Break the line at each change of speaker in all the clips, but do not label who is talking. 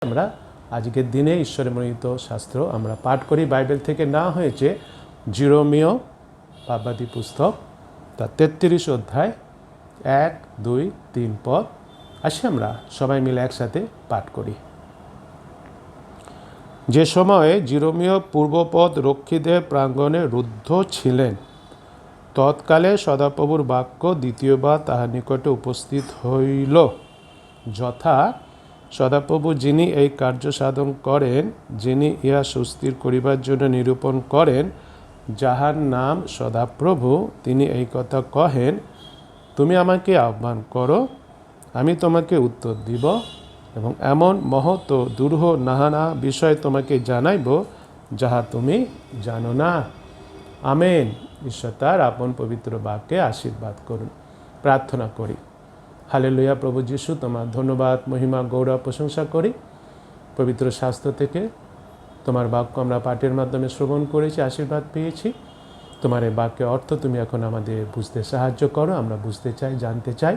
আমরা আজকের দিনে ঈশ্বরের মনোনীত শাস্ত্র আমরা পাঠ করি। বাইবেল থেকে না হয়েছে জিরোমীয় ভাববাদী পুস্তক তার 33 অধ্যায় 1, 2, 3 পদ। আসি আমরা সবাই মিলে একসাথে পাঠ করি। যে সময়ে জিরোমীয় পূর্বপদ রক্ষীদের প্রাঙ্গণে রুদ্ধ ছিলেন, তৎকালে সদাপ্রভুর বাক্য দ্বিতীয়বার তাহার নিকটে উপস্থিত হইল, যথা সদাপ্রভু যিনি এই কার্য সাধন করেন, যিনি ইহা সুস্থির করিবার জন্য নিরূপণ করেন, যাহার নাম সদাপ্রভু, তিনি এই কথা কহেন, তুমি আমাকে আহ্বান করো, আমি তোমাকে উত্তর দিব এবং এমন মহৎ দুরূহ নানা বিষয় তোমাকে জানাইব, যাহা তুমি জানো না। আমেন। ঈশ্বর তার আপন পবিত্র বাক্যে আশীর্বাদ করুন। প্রার্থনা করি। হালেলুয়া। প্রভু যিশু, তোমার ধন্যবাদ, মহিমা, গৌরব, প্রশংসা করি। পবিত্র শাস্ত্র থেকে তোমার বাক্য আমরা পাঠের মাধ্যমে শ্রবণ করেছি, আশীর্বাদ পেয়েছি। তোমার এই বাক্যের অর্থ তুমি এখন আমাদের বুঝতে সাহায্য করো। আমরা বুঝতে চাই, জানতে চাই।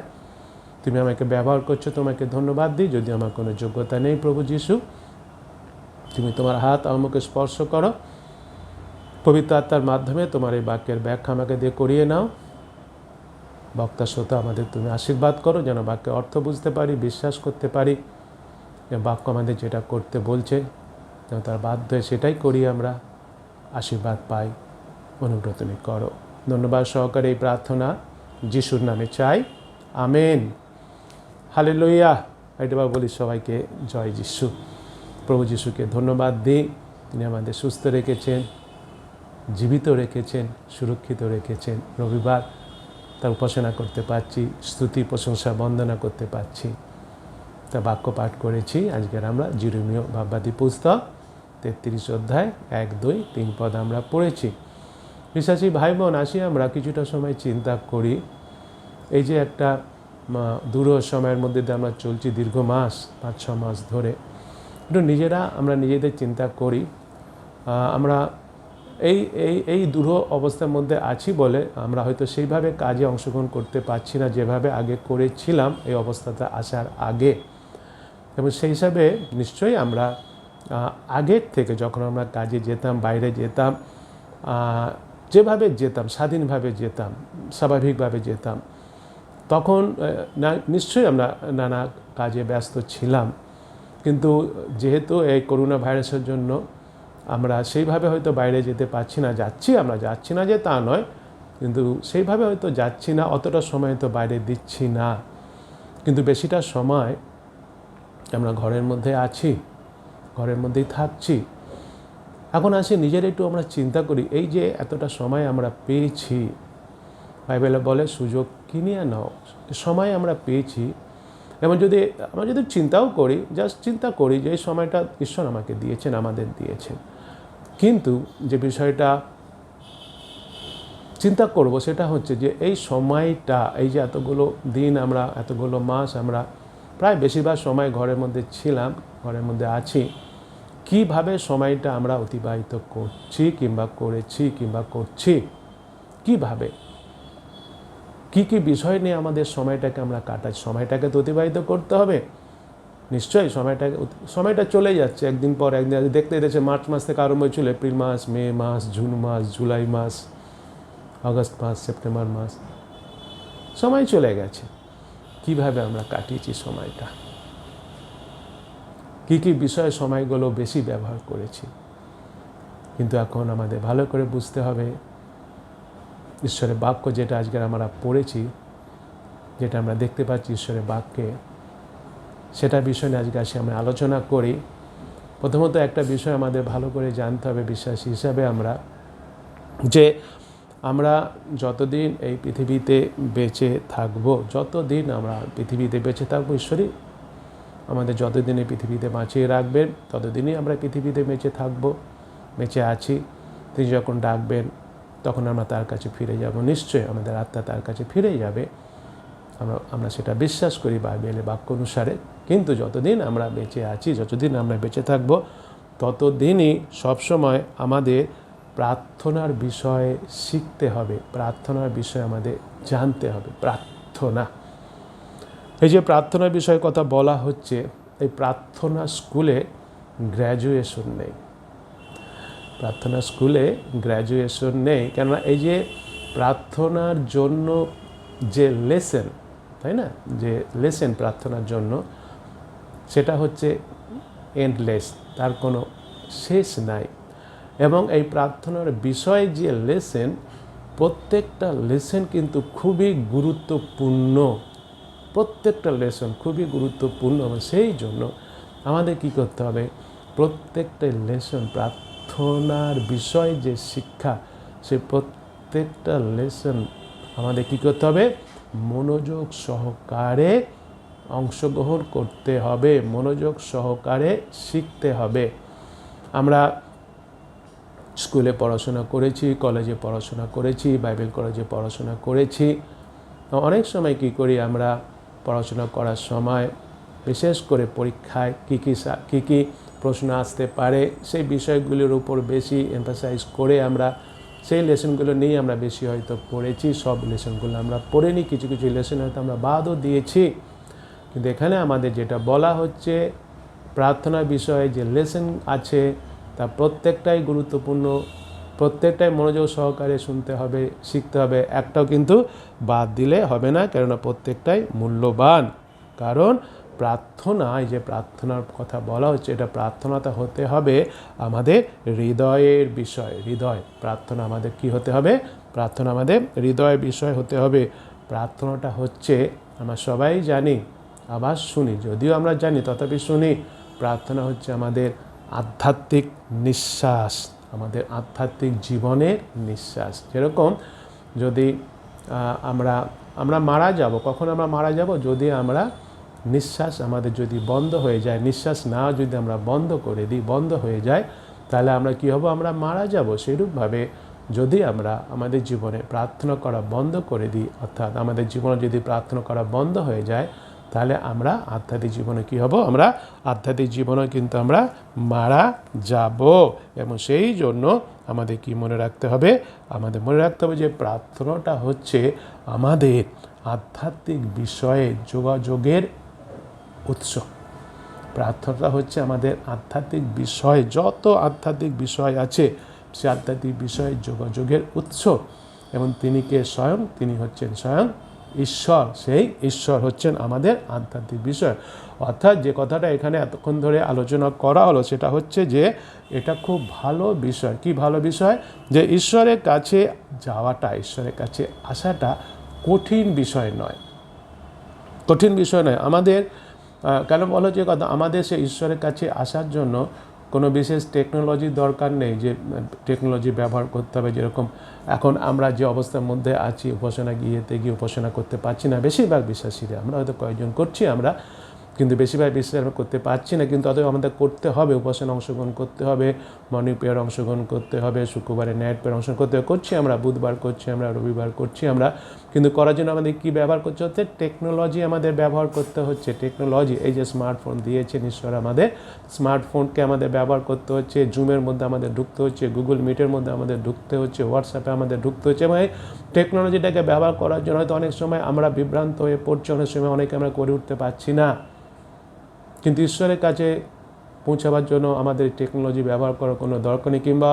তুমি আমাকে ব্যবহার করছো, তোমাকে ধন্যবাদ দিই। যদি আমার কোনো যোগ্যতা নেই প্রভু যিশু, তুমি তোমার হাত আমাকে স্পর্শ করো। পবিত্র আত্মার মাধ্যমে তোমার এই বাক্যের ব্যাখ্যা আমাকে দিয়ে করিয়ে নাও। বক্তা শ্রোতা আমাদের তুমি আশীর্বাদ করো, যেন বাক্যের অর্থ বুঝতে পারি, বিশ্বাস করতে পারি। বাক্য আমাদের যেটা করতে বলছে যেন তার বাধ্য হয়ে সেটাই করি, আমরা আশীর্বাদ পাই। অনুগ্রহ তুমি করো। ধন্যবাদ সহকারে এই প্রার্থনা যিশুর নামে চাই, আমেন। হালেলুয়া। একবার বলি সবাইকে জয় যিশু। প্রভু যিশুকে ধন্যবাদ দিই। তিনি আমাদের সুস্থ রেখেছেন, জীবিত রেখেছেন, সুরক্ষিত রেখেছেন। রবিবার তার উপাসনা করতে পারছি, স্তুতি প্রশংসা বন্দনা করতে পারছি। তা বাক্য পাঠ করেছি। আজকের আমরা জিরোমীয় ভাববাদী পুস্তক 33 অধ্যায় 1, 2, 3 পদ আমরা পড়েছি। বিশ্বাসী ভাই বোন, আসি আমরা কিছুটা সময় চিন্তা করি। এই যে একটা দূর সময়ের মধ্যে দিয়ে আমরা চলছি, দীর্ঘ মাস, 5-6 মাস ধরে, একটু আমরা নিজেদের চিন্তা করি। আমরা এই দূর অবস্থার মধ্যে আছি বলে আমরা হয়তো সেইভাবে কাজে অংশগ্রহণ করতে পারছি না যেভাবে আগে করেছিলাম এই অবস্থাতে আসার আগে। এবং সেই হিসাবে নিশ্চয়ই আমরা আগের থেকে যখন আমরা কাজে যেতাম, বাইরে যেতাম, যেভাবে যেতাম, স্বাধীনভাবে যেতাম, স্বাভাবিকভাবে যেতাম, তখন নিশ্চয়ই আমরা নানা কাজে ব্যস্ত ছিলাম। কিন্তু যেহেতু এই করোনা ভাইরাসের জন্য আমরা সেইভাবে হয়তো বাইরে যেতে পারছি না। আমরা যাচ্ছি না যে তা নয়, কিন্তু সেইভাবে হয়তো যাচ্ছি না, অতটা সময় তো বাইরে দিচ্ছি না। কিন্তু বেশিটা সময় আমরা ঘরের মধ্যে আছি, ঘরের মধ্যেই থাকছি। এখন আসি নিজের একটু আমরা চিন্তা করি, এই যে এতটা সময় আমরা পেয়েছি, বাইবেলে বলে সুযোগ কিনিয়ে নাও। সময় আমরা পেয়েছি এবং আমরা যদি চিন্তাও করি, জাস্ট চিন্তা করি যে এই সময়টা ঈশ্বর আমাকে দিয়েছেন, আমাদের দিয়েছেন। কিন্তু যে বিষয়টা চিন্তা করব সেটা হচ্ছে যে এই সময়টা, এই যে এতগুলো দিন আমরা, এতগুলো মাস আমরা প্রায় বেশিরভাগ সময় ঘরের মধ্যে ছিলাম, ঘরের মধ্যে আছি, কিভাবে সময়টা আমরা অতিবাহিত করছি কিংবা করেছি কিংবা করছি, কিভাবে, কি বিষয় নিয়ে আমাদের সময়টাকে আমরা কাটাচ্ছি। সময়টাকে তো অতিবাহিত করতে হবে নিশ্চয়ই। সময়টা চলে যাচ্ছে একদিন পর একদিন। দেখতে দেখছে মার্চ মাস থেকে আরম্ভ হয়েছিল, এপ্রিল মাস, মে মাস, জুন মাস, জুলাই মাস, আগস্ট মাস, সেপ্টেম্বর মাস, সময় চলে গেছে। কিভাবে আমরা কাটিয়েছি সময়টা, কি বিষয়ে সময়গুলো বেশি ব্যবহার করেছি। কিন্তু এখন আমাদের ভালো করে বুঝতে হবে, ঈশ্বরের বাক্য যেটা আজকের আমরা পড়েছি, যেটা আমরা দেখতে পাচ্ছি ঈশ্বরের বাক্যে, সেটা বিষয় নিয়ে আজকে আমরা আলোচনা করি। প্রথমত একটা বিষয় আমাদের ভালো করে জানতে হবে বিশ্বাসী হিসাবে আমরা যতদিন এই পৃথিবীতে বেঁচে থাকবো, যতদিন আমরা পৃথিবীতে বেঁচে থাকবো, ঈশ্বরই আমাদের যতদিন এই পৃথিবীতে বাঁচিয়ে রাখবেন ততদিনই আমরা পৃথিবীতে বেঁচে থাকবো, বেঁচে আছি। তিনি যখন ডাকবেন তখন আমরা তার কাছে ফিরে যাব। নিশ্চয়ই আমাদের আত্মা তার কাছে ফিরে যাবে, আমরা সেটা বিশ্বাস করি বাইবেলের বাক্য অনুসারে। কিন্তু যতদিন আমরা বেঁচে আছি, যতদিন আমরা বেঁচে থাকব, ততদিনই সবসময় আমাদের প্রার্থনার বিষয়ে শিখতে হবে, প্রার্থনার বিষয়ে আমাদের জানতে হবে। প্রার্থনা, এই যে প্রার্থনার বিষয়ে কথা বলা হচ্ছে, এই প্রার্থনা স্কুলে গ্র্যাজুয়েশন নেই, প্রার্থনা স্কুলে গ্র্যাজুয়েশন নেই। কেননা এই যে প্রার্থনার জন্য যে লেসেন, তাই না, যে লেসেন প্রার্থনার জন্য, সেটা হচ্ছে এন্ডলেস, তার কোনো শেষ নাই। এবং এই প্রার্থনার বিষয়ে যে লেসেন, প্রত্যেকটা লেসেন কিন্তু খুবই গুরুত্বপূর্ণ, প্রত্যেকটা লেসন খুবই গুরুত্বপূর্ণ। এবং সেই জন্য আমাদের কি করতে হবে, প্রত্যেকটা লেসন, প্রার্থনার বিষয়ে যে শিক্ষা, সে প্রত্যেকটা লেসন আমাদের কি করতে হবে, মনোযোগ সহকারে অংশগ্রহণ করতে হবে, মনোযোগ সহকারে শিখতে হবে। আমরা স্কুলে পড়াশোনা করেছি, কলেজে পড়াশোনা করেছি, বাইবেল কলেজে পড়াশোনা করেছি। অনেক সময় কি করি আমরা, পড়াশোনা করার সময় বিশেষ করে পরীক্ষায় কী কী প্রশ্ন আসতে পারে সেই বিষয়গুলির উপর বেশি এমফাসাইজ করে আমরা সেই লেসনগুলো নিয়ে আমরা বেশি হয়তো পড়েছি। সব লেসনগুলো আমরা পড়িনি, কিছু কিছু লেসন হয়তো আমরা বাদও দিয়েছি। কিন্তু এখানে আমাদের যেটা বলা হচ্ছে, প্রার্থনা বিষয়ে যে লেসন আছে তা প্রত্যেকটাই গুরুত্বপূর্ণ, প্রত্যেকটাই মনোযোগ সহকারে শুনতে হবে, শিখতে হবে, একটাও কিন্তু বাদ দিলে হবে না, কেননা প্রত্যেকটাই মূল্যবান। কারণ প্রার্থনায় যে প্রার্থনার কথা বলা হচ্ছে, এটা প্রার্থনাটা হতে হবে আমাদের হৃদয়ের বিষয়। হৃদয়, প্রার্থনা আমাদের কি হতে হবে, প্রার্থনা আমাদের হৃদয়ের বিষয় হতে হবে। প্রার্থনাটা হচ্ছে, আমরা সবাই জানি, আবার শুনি, যদিও আমরা জানি তথাপি শুনি, প্রার্থনা হচ্ছে আমাদের আধ্যাত্মিক নিঃশ্বাস, আমাদের আধ্যাত্মিক জীবনের নিঃশ্বাস। যেরকম যদি আমরা মারা যাব, কখন আমরা মারা যাব, যদি আমরা নিঃশ্বাস আমাদের যদি বন্ধ হয়ে যায়, নিঃশ্বাস না যদি আমরা বন্ধ করে দিই, বন্ধ হয়ে যায়, তাহলে আমরা কি হব, আমরা মারা যাব। সেরূপভাবে যদি আমরা আমাদের জীবনে প্রার্থনা করা বন্ধ করে দিই, অর্থাৎ আমাদের জীবনে যদি প্রার্থনা করা বন্ধ হয়ে যায়, তাহলে আমরা আধ্যাত্মিক জীবনে কি হব, আমরা আধ্যাত্মিক জীবনে কিন্তু আমরা মারা যাব। এবং সেই জন্য আমাদের কি মনে রাখতে হবে, আমাদের মনে রাখতে হবে যে প্রার্থনাটা হচ্ছে আমাদের আধ্যাত্মিক বিষয়ে যোগাযোগের উৎস। প্রার্থনাটা হচ্ছে আমাদের আধ্যাত্মিক বিষয়, যত আধ্যাত্মিক বিষয় আছে সে আধ্যাত্মিক বিষয়ে যোগাযোগের উৎস। এবং তিনি কে, স্বয়ং তিনি হচ্ছেন স্বয়ং ঈশ্বর, সেই ঈশ্বর হচ্ছেন আমাদের আধ্যাত্মিক বিষয়। অর্থাৎ যে কথাটা এখানে এতক্ষণ ধরে আলোচনা করা হলো, সেটা হচ্ছে যে এটা খুব ভালো বিষয়। কি ভালো বিষয়, যে ঈশ্বরের কাছে যাওয়াটা, ঈশ্বরের কাছে আসাটা কঠিন বিষয় নয়, কঠিন বিষয় নয়। আমাদের কেন বলো যে কথা, আমাদের সে ঈশ্বরের কাছে আসার জন্য কোনো বিশেষ টেকনোলজির দরকার নেই, যে টেকনোলজি ব্যবহার করতে হবে। যেরকম এখন আমরা যে অবস্থার মধ্যে আছি, উপাসনা গিয়ে উপাসনা করতে পারছি না বেশিরভাগ বিশ্বাসীরা, আমরা হয়তো কয়েকজন করছি আমরা, কিন্তু বেশিরভাগ বিশ্বাস আমরা করতে পারছি না। কিন্তু অতএব আমাদের করতে হবে, উপাসনা অংশগ্রহণ করতে হবে, মর্নিং প্রেয়ার অংশগ্রহণ করতে হবে, শুক্রবারে নাইট প্রেয়ার অংশগ্রহণ করতে হবে, করছি আমরা, বুধবার করছি আমরা, রবিবার করছি আমরা। কিন্তু করার জন্য আমাদের কী ব্যবহার করতে হচ্ছে, টেকনোলজি আমাদের ব্যবহার করতে হচ্ছে। টেকনোলজি, এই যে স্মার্টফোন দিয়েছেন ঈশ্বর আমাদের, স্মার্টফোনকে আমাদের ব্যবহার করতে হচ্ছে। জুমের মধ্যে আমাদের ঢুকতে হচ্ছে, গুগল মিটের মধ্যে আমাদের ঢুকতে হচ্ছে, হোয়াটসঅ্যাপে আমাদের ঢুকতে হচ্ছে। এবং এই টেকনোলজিটাকে ব্যবহার করার জন্য হয়তো অনেক সময় আমরা বিভ্রান্ত হয়ে পড়ছি, অনেক সময় অনেকে আমরা করে উঠতে পারছি না। কিন্তু ঈশ্বরের কাছে পৌঁছাবার জন্য আমাদের টেকনোলজি ব্যবহার করার কোনো দরকার নেই। কিংবা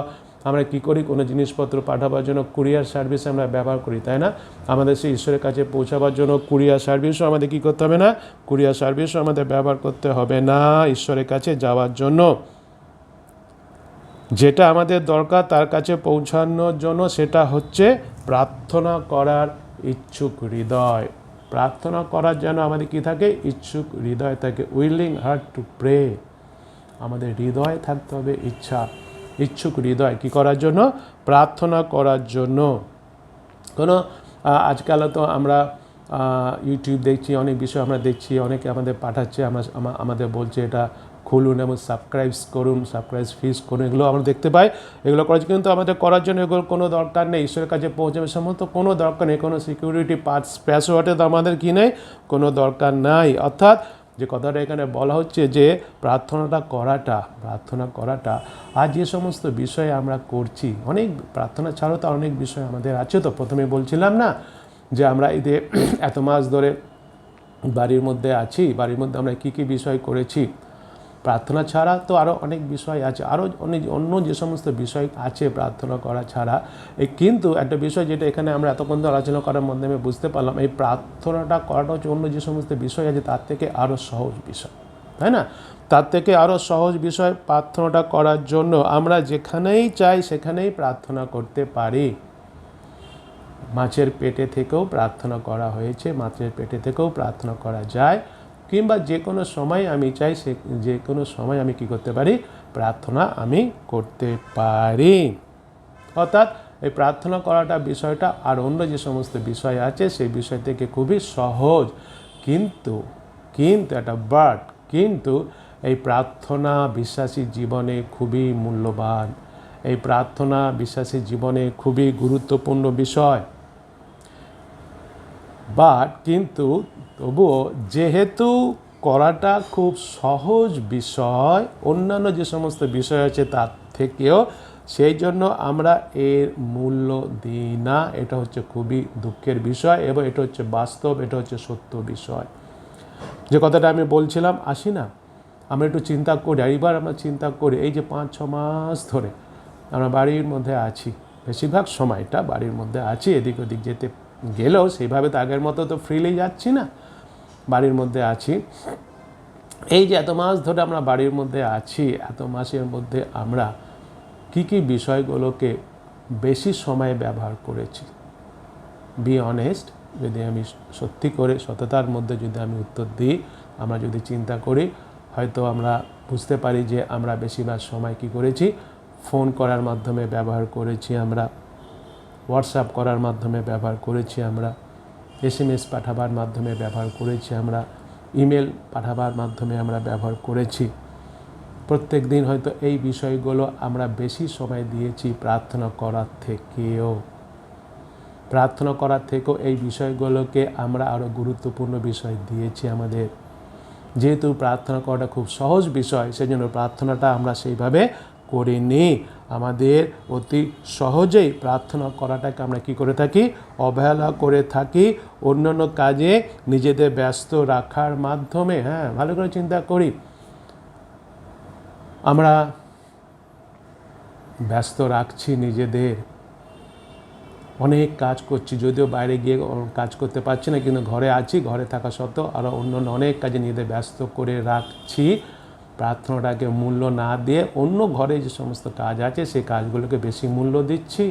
আমরা কী করি, কোনো জিনিসপত্র পাঠাবার জন্য কুরিয়ার সার্ভিস আমরা ব্যবহার করি, তাই না? আমাদের সেই ঈশ্বরের কাছে পৌঁছাবার জন্য কুরিয়ার সার্ভিসও আমাদের কী করতে হবে না, কুরিয়ার সার্ভিসও আমাদের ব্যবহার করতে হবে না ঈশ্বরের কাছে যাওয়ার জন্য। যেটা আমাদের দরকার তার কাছে পৌঁছানোর জন্য, সেটা হচ্ছে প্রার্থনা করার ইচ্ছুক হৃদয়। প্রার্থনা করার জন্য আমাদের কি থাকে, ইচ্ছুক হৃদয় থাকে, উইলিং হার্ট টু প্রে। আমাদের হৃদয় থাকতে হবে ইচ্ছা, ইচ্ছুক হৃদয় কি করার জন্য, প্রার্থনা করার জন্য। কোনো আজকাল তো আমরা ইউটিউব দেখছি, অনেক বিষয় আমরা দেখছি, অনেকে আমাদের পাঠাচ্ছে, আমাদের বলছে এটা খুলুন এবং সাবস্ক্রাইব করুন, সাবস্ক্রাইব ফিস করুন, এগুলো আমরা দেখতে পাই। এগুলো করার কিন্তু আমাদের করার জন্য এগুলোর কোনো দরকার নেই। ঈশ্বরের কাছে পৌঁছাবে সমস্ত কোনো দরকার নেই, কোনো সিকিউরিটি পাসওয়ার্ডে তো আমাদের কি নেই, কোনো দরকার নাই। অর্থাৎ যে কথাটা এখানে বলা হচ্ছে যে প্রার্থনা করাটা আর যে সমস্ত বিষয়ে আমরা করছি, অনেক প্রার্থনা ছাড়াও তো অনেক বিষয় আমাদের আছে। তো প্রথমে বলছিলাম না যে আমরা এতে এত মাস ধরে বাড়ির মধ্যে আছি, বাড়ির মধ্যে আমরা কী কী বিষয় করেছি। প্রার্থনা ছাড়া তো আরও অনেক বিষয় আছে, আরও অনেক অন্য যে সমস্ত বিষয় আছে প্রার্থনা করা ছাড়া। কিন্তু একটা বিষয় যেটা এখানে আমরা এতক্ষণ ধরে আলোচনা করার মাধ্যমে বুঝতে পারলাম, এই প্রার্থনাটা করাটা হচ্ছে অন্য যে সমস্ত বিষয় আছে তার থেকে আরও সহজ বিষয়, তাই না? তার থেকে আরও সহজ বিষয় প্রার্থনাটা করার জন্য আমরা যেখানেই চাই সেখানেই প্রার্থনা করতে পারি। মাছের পেটে থেকেও প্রার্থনা করা হয়েছে, মাছের পেটে থেকেও প্রার্থনা করা যায়, কিংবা যে কোনো সময় আমি চাই যে কোনো সময় আমি কি করতে পারি, প্রার্থনা আমি করতে পারি। অর্থাৎ এই প্রার্থনা করাটা বিষয়টা আর অন্য যে সমস্ত বিষয় আছে সেই বিষয় থেকে খুবই সহজ, কিন্তু কিন্তু এই প্রার্থনা বিশ্বাসী জীবনে খুবই মূল্যবান, এই প্রার্থনা বিশ্বাসী জীবনে খুবই গুরুত্বপূর্ণ বিষয়। কিন্তু তবুও যেহেতু করাটা খুব সহজ বিষয় অন্যান্য যে সমস্ত বিষয় আছে তার থেকেও, সেই জন্য আমরা এর মূল্য দিই না। এটা হচ্ছে খুবই দুঃখের বিষয় এবং এটা হচ্ছে বাস্তব, এটা হচ্ছে সত্য বিষয়। যে কথাটা আমি বলছিলাম, আসি না আমরা একটু চিন্তা করি, এইবার আমরা চিন্তা করি এই যে 5-6 মাস ধরে আমরা বাড়ির মধ্যে আছি, বেশিরভাগ সময়টা বাড়ির মধ্যে আছি, এদিক ওদিক যেতে গেলেও সেইভাবে তো আগের মতো তো ফ্রিলি যাচ্ছি না, বাড়ির মধ্যে আছি। এই যে এত মাস ধরে আমরা বাড়ির মধ্যে আছি, এত মাসের মধ্যে আমরা কি কি বিষয়গুলোকে বেশি সময় ব্যবহার করেছি? বি অনেস্ট, যদি আমি সত্যি করে সততার মধ্যে যদি আমি উত্তর দিই, আমরা যদি চিন্তা করি, হয়তো আমরা বুঝতে পারি যে আমরা বেশিরভাগ সময় কি করেছি, ফোন করার মাধ্যমে ব্যবহার করেছি, আমরা হোয়াটসঅ্যাপ করার মাধ্যমে ব্যবহার করেছি, আমরা SMS পাঠাবার মাধ্যমে ব্যবহার করেছি, আমরা ইমেল পাঠাবার মাধ্যমে আমরা ব্যবহার করেছি। প্রত্যেক দিন হয়তো এই বিষয়গুলো আমরা বেশি সময় দিয়েছি প্রার্থনা করার থেকেও এই বিষয়গুলোকে আমরা আরও গুরুত্বপূর্ণ বিষয় দিয়েছি আমাদের। যেহেতু প্রার্থনা করাটা খুব সহজ বিষয়, সেজন্য প্রার্থনাটা আমরা সেইভাবে করিনি। আমাদের অতি সহজেই প্রার্থনা করাটাকে আমরা কি করে থাকি, অবহেলা করে থাকি অন্যান্য কাজে নিজেদের ব্যস্ত রাখার মাধ্যমে। হ্যাঁ, ভালো করে চিন্তা করি, আমরা ব্যস্ত রাখছি নিজেদের, অনেক কাজ করছি, যদিও বাইরে গিয়ে কাজ করতে পারছি না, কিন্তু ঘরে আছি, ঘরে থাকা সত্ত্বেও আরও অন্য অনেক কাজে নিজেদের ব্যস্ত করে রাখছি। প্রার্থনাটাকে মূল্য না দিয়ে অন্য ঘরে যে সমস্ত কাজ আছে সেই কাজগুলোকে বেশি মূল্য দিচ্ছি।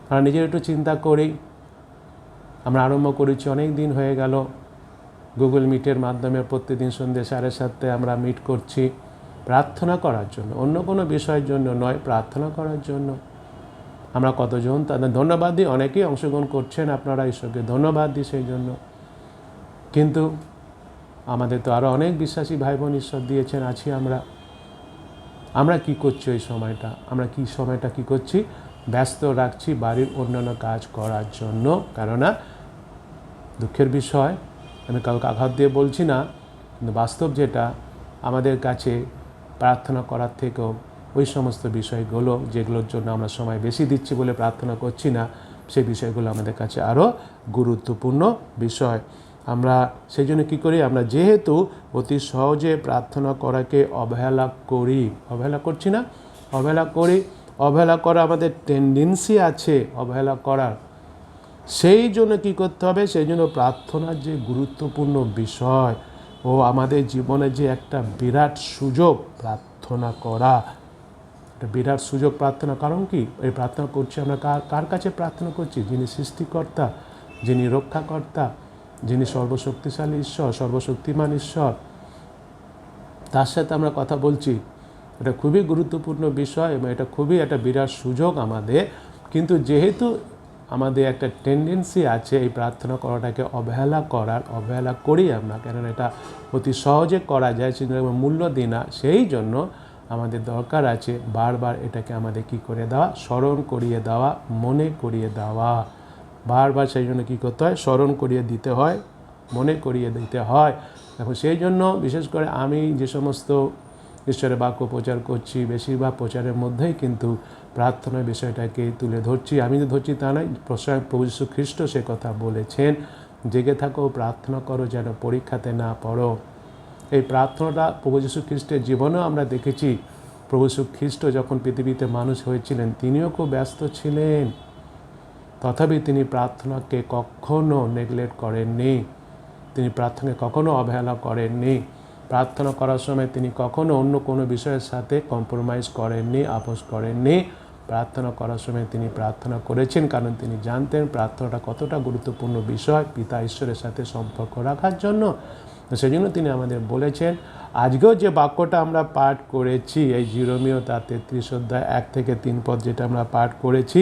আমরা নিজের একটু চিন্তা করি, আমরা আরম্ভ করেছি অনেক দিন হয়ে গেল, গুগল মিটের মাধ্যমে প্রতিদিন সন্ধ্যে 7:30 আমরা মিট করছি প্রার্থনা করার জন্য, অন্য কোনো বিষয়ের জন্য নয়, প্রার্থনা করার জন্য। আমরা কতজন তাদের ধন্যবাদ দিই, অনেকেই অংশগ্রহণ করছেন, আপনারা ঈশ্বরকে ধন্যবাদ দিই সেই জন্য। কিন্তু আমাদের তো আরও অনেক বিশ্বাসী ভাই বোন ঈশ্বর দিয়েছেন, আছি আমরা কি করছি ওই সময়টা, আমরা কি সময়টা কি করছি, ব্যস্ত রাখছি বাড়ির অন্যান্য কাজ করার জন্য। কেননা দুঃখের বিষয়, আমি কাউকে আঘাত দিয়ে বলছি না, কিন্তু বাস্তব যেটা, আমাদের কাছে প্রার্থনা করার থেকেও ওই সমস্ত বিষয়গুলো যেগুলোর জন্য আমরা সময় বেশি দিচ্ছি বলে প্রার্থনা করছি না, সেই বিষয়গুলো আমাদের কাছে আরও গুরুত্বপূর্ণ বিষয়। আমরা সেই জন্য কী করি, আমরা যেহেতু অতি সহজে প্রার্থনা করাকে অবহেলা করছি না, অবহেলা করা আমাদের টেন্ডেন্সি আছে অবহেলা করার। সেই জন্য কী করতে হবে, সেই জন্য প্রার্থনার যে গুরুত্বপূর্ণ বিষয় ও আমাদের জীবনে যে একটা বিরাট সুযোগ প্রার্থনা করা, একটা বিরাট সুযোগ প্রার্থনা। কারণ কি, এই প্রার্থনা করছি আমরা কার কাছে প্রার্থনা করছি? যিনি সৃষ্টিকর্তা, যিনি রক্ষাকর্তা, যিনি সর্বশক্তিশালী ঈশ্বর, সর্বশক্তিমান ঈশ্বর, তার সাথে আমরা কথা বলছি। এটা খুবই গুরুত্বপূর্ণ বিষয় এবং এটা খুবই একটা বিরাট সুযোগ আমাদের। কিন্তু যেহেতু আমাদের একটা টেন্ডেন্সি আছে এই প্রার্থনা করাটাকে অবহেলা করি আমরা, কেননা এটা অতি সহজে করা যায়, সেজন্য আমরা মূল্য দিই না। সেই জন্য আমাদের দরকার আছে বারবার এটাকে আমাদের কি করে দেওয়া, স্মরণ করিয়ে দেওয়া, মনে করিয়ে দেওয়া। বারবার সেই জন্য কী করতে হয়, স্মরণ করিয়ে দিতে হয়, মনে করিয়ে দিতে হয়। এখন সেই জন্য বিশেষ করে আমি যে সমস্ত ঈশ্বরের বাক্য প্রচার করছি, বেশিরভাগ প্রচারের মধ্যেই কিন্তু প্রার্থনার বিষয়টাকে তুলে ধরছি। আমি যে ধরছি তা নয়, প্রভু যীশু খ্রিস্ট সে কথা বলেছেন জেগে থাকো, প্রার্থনা করো যেন পরীক্ষাতে না পড়ো। এই প্রার্থনাটা প্রভু যীশু খ্রিস্টের জীবনেও আমরা দেখেছি। প্রভু যীশু খ্রিস্ট যখন পৃথিবীতে মানুষ হয়েছিলেন তিনিও খুব ব্যস্ত ছিলেন, তথাপি তিনি প্রার্থনাকে কখনো নেগলেক্ট করেননি, তিনি প্রার্থনাকে কখনো অবহেলা করেননি। প্রার্থনা করার সময় তিনি কখনো অন্য কোনো বিষয়ের সাথে কম্প্রোমাইজ করেননি, আপোস করেননি। প্রার্থনা করার সময় তিনি প্রার্থনা করেছেন কারণ তিনি জানতেন প্রার্থনাটা কতটা গুরুত্বপূর্ণ বিষয় পিতা ঈশ্বরের সাথে সম্পর্ক রাখার জন্য। সেই জন্য তিনি আমাদের বলেছেন। আজকেও যে বাক্যটা আমরা পাঠ করেছি, এই জিরোমীয় তার 33 অধ্যায় 1 থেকে 3 পদ যেটা আমরা পাঠ করেছি,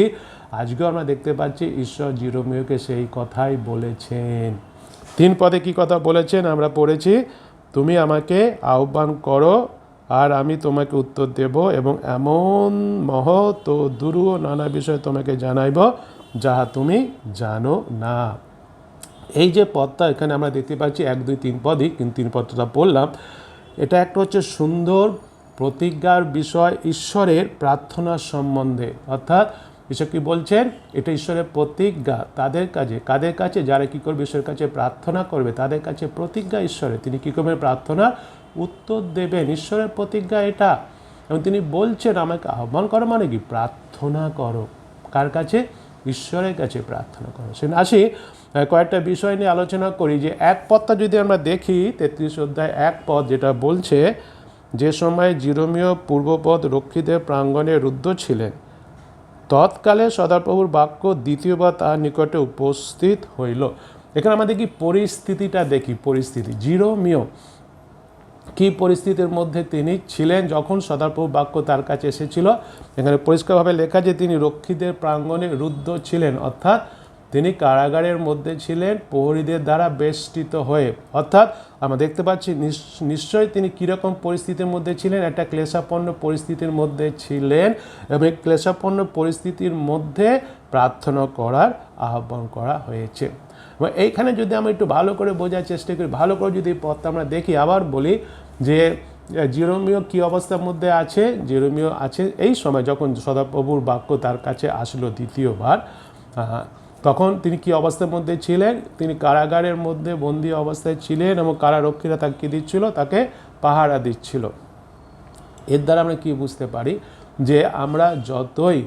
আজকেও আমরা দেখতে পাচ্ছি ঈশ্বর জিরোমীয়কে সেই কথাই বলেছেন। 3 পদে কি কথা বলেছেন আমরা পড়েছি, তুমি আমাকে আহ্বান করো আর আমি তোমাকে উত্তর দেব এবং এমন মহৎ ও দুরূহ নানা বিষয় তোমাকে জানাইব যাহা তুমি জানো না। এই যে পদটা এখানে আমরা দেখতে পাচ্ছি 1, 2, 3 পদই, কিন্তু 3 পদটা পড়লাম। এটা একটা হচ্ছে সুন্দর প্রতিজ্ঞার বিষয় ঈশ্বরের প্রার্থনার সম্বন্ধে। অর্থাৎ ঈশ্বর কি বলছেন, এটা ঈশ্বরের প্রতিজ্ঞা তাদের কাছে, কাদের কাছে, যারা কী করবে ঈশ্বরের কাছে প্রার্থনা করবে তাদের কাছে প্রতিজ্ঞা ঈশ্বরের, তিনি কী করবেন প্রার্থনার উত্তর দেবেন। ঈশ্বরের প্রতিজ্ঞা এটা। এবং তিনি বলছেন আমাকে আহ্বান করো মানে কি, প্রার্থনা করো। কার কাছে? ঈশ্বরের কাছে প্রার্থনা করো। সে আসি কয়েকটা বিষয় নিয়ে আলোচনা করি। যে 1 পদটা যদি আমরা দেখি 33 অধ্যায় 1 পদ যেটা বলছে, যে সময় জিরোমীয় পূর্বপদ রক্ষীদের প্রাঙ্গণে রুদ্ধ ছিলেন তৎকালে সদাপ্রভুর বাক্য দ্বিতীয়বার তার নিকটে উপস্থিত হইল। এখানে আমাদের কি পরিস্থিতিটা দেখি, পরিস্থিতি জিরোমীয় কি পরিস্থিতির মধ্যে তিনি ছিলেন যখন সদাপ্রভুর বাক্য তার কাছে এসেছিল। এখানে পরিষ্কারভাবে লেখা যে তিনি রক্ষীদের প্রাঙ্গণে রুদ্ধ ছিলেন, অর্থাৎ তিনি কারাগারের মধ্যে ছিলেন প্রহরীদের দ্বারা বেষ্টিত হয়ে। অর্থাৎ আমরা দেখতে পাচ্ছি নিশ্চয়ই তিনি কীরকম পরিস্থিতির মধ্যে ছিলেন, একটা ক্লেশাপন্ন পরিস্থিতির মধ্যে ছিলেন এবং এই ক্লেশাপন্ন পরিস্থিতির মধ্যে প্রার্থনা করার আহ্বান করা হয়েছে। এবং এইখানে যদি আমরা একটু ভালো করে বোঝার চেষ্টা করি, ভালো করে যদি পথটা আমরা দেখি, আবার বলি যে জিরোমীয় কী অবস্থার মধ্যে আছে। জিরোমীয় আছে এই সময় যখন সদাপ্রভুর বাক্য তার কাছে আসলো দ্বিতীয়বার, তখন তিনি কি অবস্থার মধ্যে ছিলেন, তিনি কারাগারের মধ্যে বন্দী অবস্থায় ছিলেন এবং কারারক্ষীরা তাকে কী দিচ্ছিল, তাকে পাহারা দিচ্ছিল। এর দ্বারা আমরা কি বুঝতে পারি যে আমরা যতই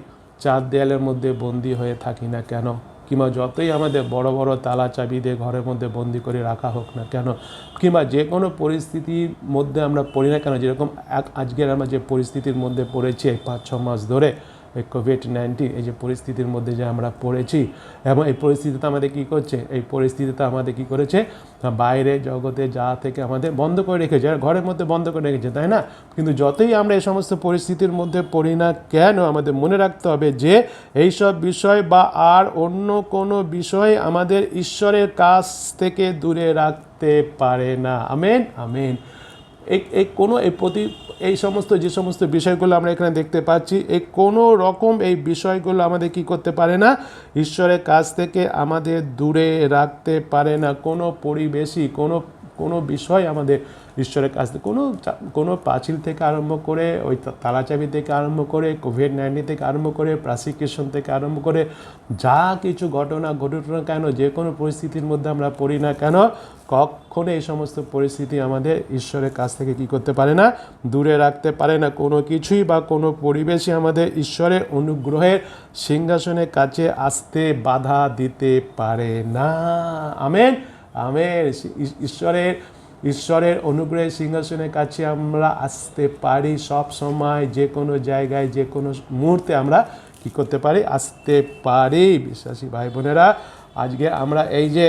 4 দেয়ালের মধ্যে বন্দী হয়ে থাকি না কেন, কিংবা যতই আমাদের বড় বড় তালা চাবি দিয়ে ঘরের মধ্যে বন্দি করে রাখা হোক না কেন, কিংবা যে কোনো পরিস্থিতির মধ্যে আমরা পড়ি না কেন, যেরকম আজকের আমরা যে পরিস্থিতির মধ্যে পড়েছি 5-6 মাস ধরে, এই কোভিড-19 এই যে পরিস্থিতির মধ্যে যে আমরা পড়েছি, এবং এই পরিস্থিতিতে আমাদের কী করছে, এই পরিস্থিতিতে আমাদের কী করেছে, বাইরে জগতে যা থেকে আমাদের বন্ধ করে রেখেছে, ঘরের মধ্যে বন্ধ করে রেখেছে, তাই না? কিন্তু যতই আমরা এই সমস্ত পরিস্থিতির মধ্যে পড়ি না কেন, আমাদের মনে রাখতে হবে যে এইসব বিষয় বা আর অন্য কোনো বিষয় আমাদের ঈশ্বরের কাছ থেকে দূরে রাখতে পারে না। Amen, amen. এই সমস্ত যে সমস্ত বিষয়গুলো আমরা এখানে দেখতে পাচ্ছি, এই কোনো রকম এই বিষয়গুলো আমাদের কি করতে পারে না, ঈশ্বরের কাছ থেকে আমাদের দূরে রাখতে পারে না। কোনো পরিবেশই কোনো বিষয় আমাদের ঈশ্বরের কাছ থেকে কোনো পাঁচিল থেকে আরম্ভ করে, ওই তালাচাবি থেকে আরম্ভ করে, কোভিড-19 থেকে আরম্ভ করে, প্রসিকিউশন থেকে আরম্ভ করে, যা কিছু ঘটনা ঘটুক না কেন, যে কোনো পরিস্থিতির মধ্যে আমরা পড়ি না কেন, কখনো এই সমস্ত পরিস্থিতি আমাদের ঈশ্বরের কাছ থেকে কি করতে পারে না, দূরে রাখতে পারে না। কোনো কিছুই বা কোনো পরিবেশই আমাদের ঈশ্বরের অনুগ্রহের সিংহাসনের কাছে আসতে বাধা দিতে পারে না। Amen, amen. ঈশ্বরের অনুগ্রহের সিংহাসনের কাছে আমরা আসতে পারি সব সময়, যে কোনো জায়গায়, যে কোনো মুহূর্তে আমরা কি করতে পারি, আসতে পারি। বিশ্বাসী ভাই বোনেরা, আজকে আমরা এই যে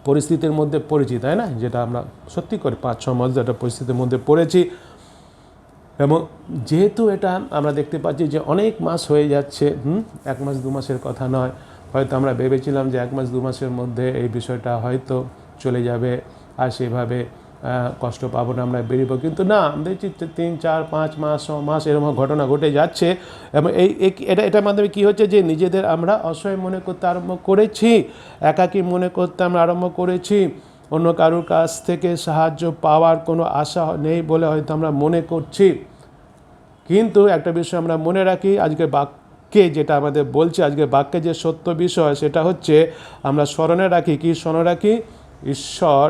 পরিস্থিতির মধ্যে পড়েছি, তাই না, যেটা আমরা সত্যি করে 5-6 মাস একটা পরিস্থিতির মধ্যে পড়েছি, এবং যেহেতু এটা আমরা দেখতে পাচ্ছি যে অনেক মাস হয়ে যাচ্ছে, 1 মাস 2 মাসের কথা নয়। হয়তো আমরা ভেবেছিলাম যে 1 মাস 2 মাসের মধ্যে এই বিষয়টা হয়তো চলে যাবে আর সেভাবে কষ্ট পাবো না, আমরা বেরিয়ে, কিন্তু না, আমরা দেখছি 3, 4, 5 মাস 6 মাস এরকম ঘটনা ঘটে যাচ্ছে। এবং এটার মাধ্যমে কী হচ্ছে যে নিজেদের আমরা অসহায় মনে করতে আরম্ভ করেছি, একাকী মনে করতে আমরা আরম্ভ করেছি, অন্য কারোর কাছ থেকে সাহায্য পাওয়ার কোনো আশা নেই বলে হয়তো আমরা মনে করছি। কিন্তু একটা বিষয় আমরা মনে রাখি, আজকে বাক্যে যেটা আমাদের বলছে, আজকে বাক্যে যে সত্য বিষয় সেটা হচ্ছে আমরা স্মরণে রাখি, কি স্মরণে রাখি? ঈশ্বর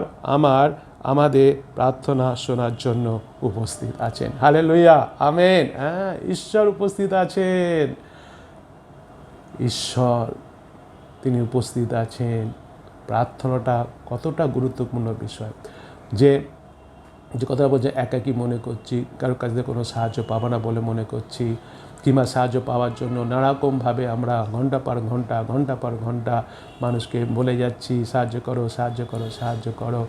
আমাদের প্রার্থনা শোনার জন্য উপস্থিত আছেন। Hallelujah, amen. হ্যাঁ, ঈশ্বর উপস্থিত আছেন। ঈশ্বর তিনি উপস্থিত আছেন। প্রার্থনাটা কতটা গুরুত্বপূর্ণ বিষয়, যে কথা বলছে একাকী মনে করছি, কারোর কাছে কোনো সাহায্য পাবো না বলে মনে করছি, কিংবা সাহায্য পাওয়ার জন্য নানারকমভাবে আমরা ঘন্টা পর ঘন্টা মানুষকে বলে যাচ্ছি সাহায্য করো, সাহায্য করো, সাহায্য করো,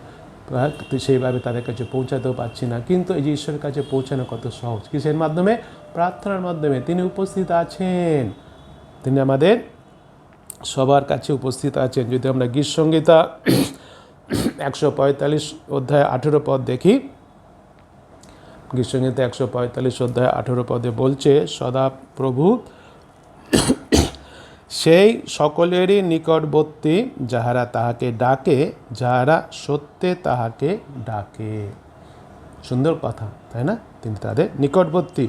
সেইভাবে তাদের কাছে পৌঁছাতেও পারছি না। কিন্তু এই যে ঈশ্বরের কাছে পৌঁছানো কত সহজ, কিসের মাধ্যমে? প্রার্থনার মাধ্যমে। তিনি উপস্থিত আছেন, তিনি আমাদের সবার কাছে উপস্থিত আছেন। যদি আমরা গীতসংহিতা 145 অধ্যায় 18 পদ দেখি, গীতসংহিতা 145 অধ্যায় 18 পদে বলছে, সদাপ্রভু সেই সকলেরই নিকটবর্তী যাহারা তাহাকে ডাকে, যাহারা সত্যে তাহাকে ডাকে। সুন্দর কথা, তাই না? তিনি তাদের নিকটবর্তী।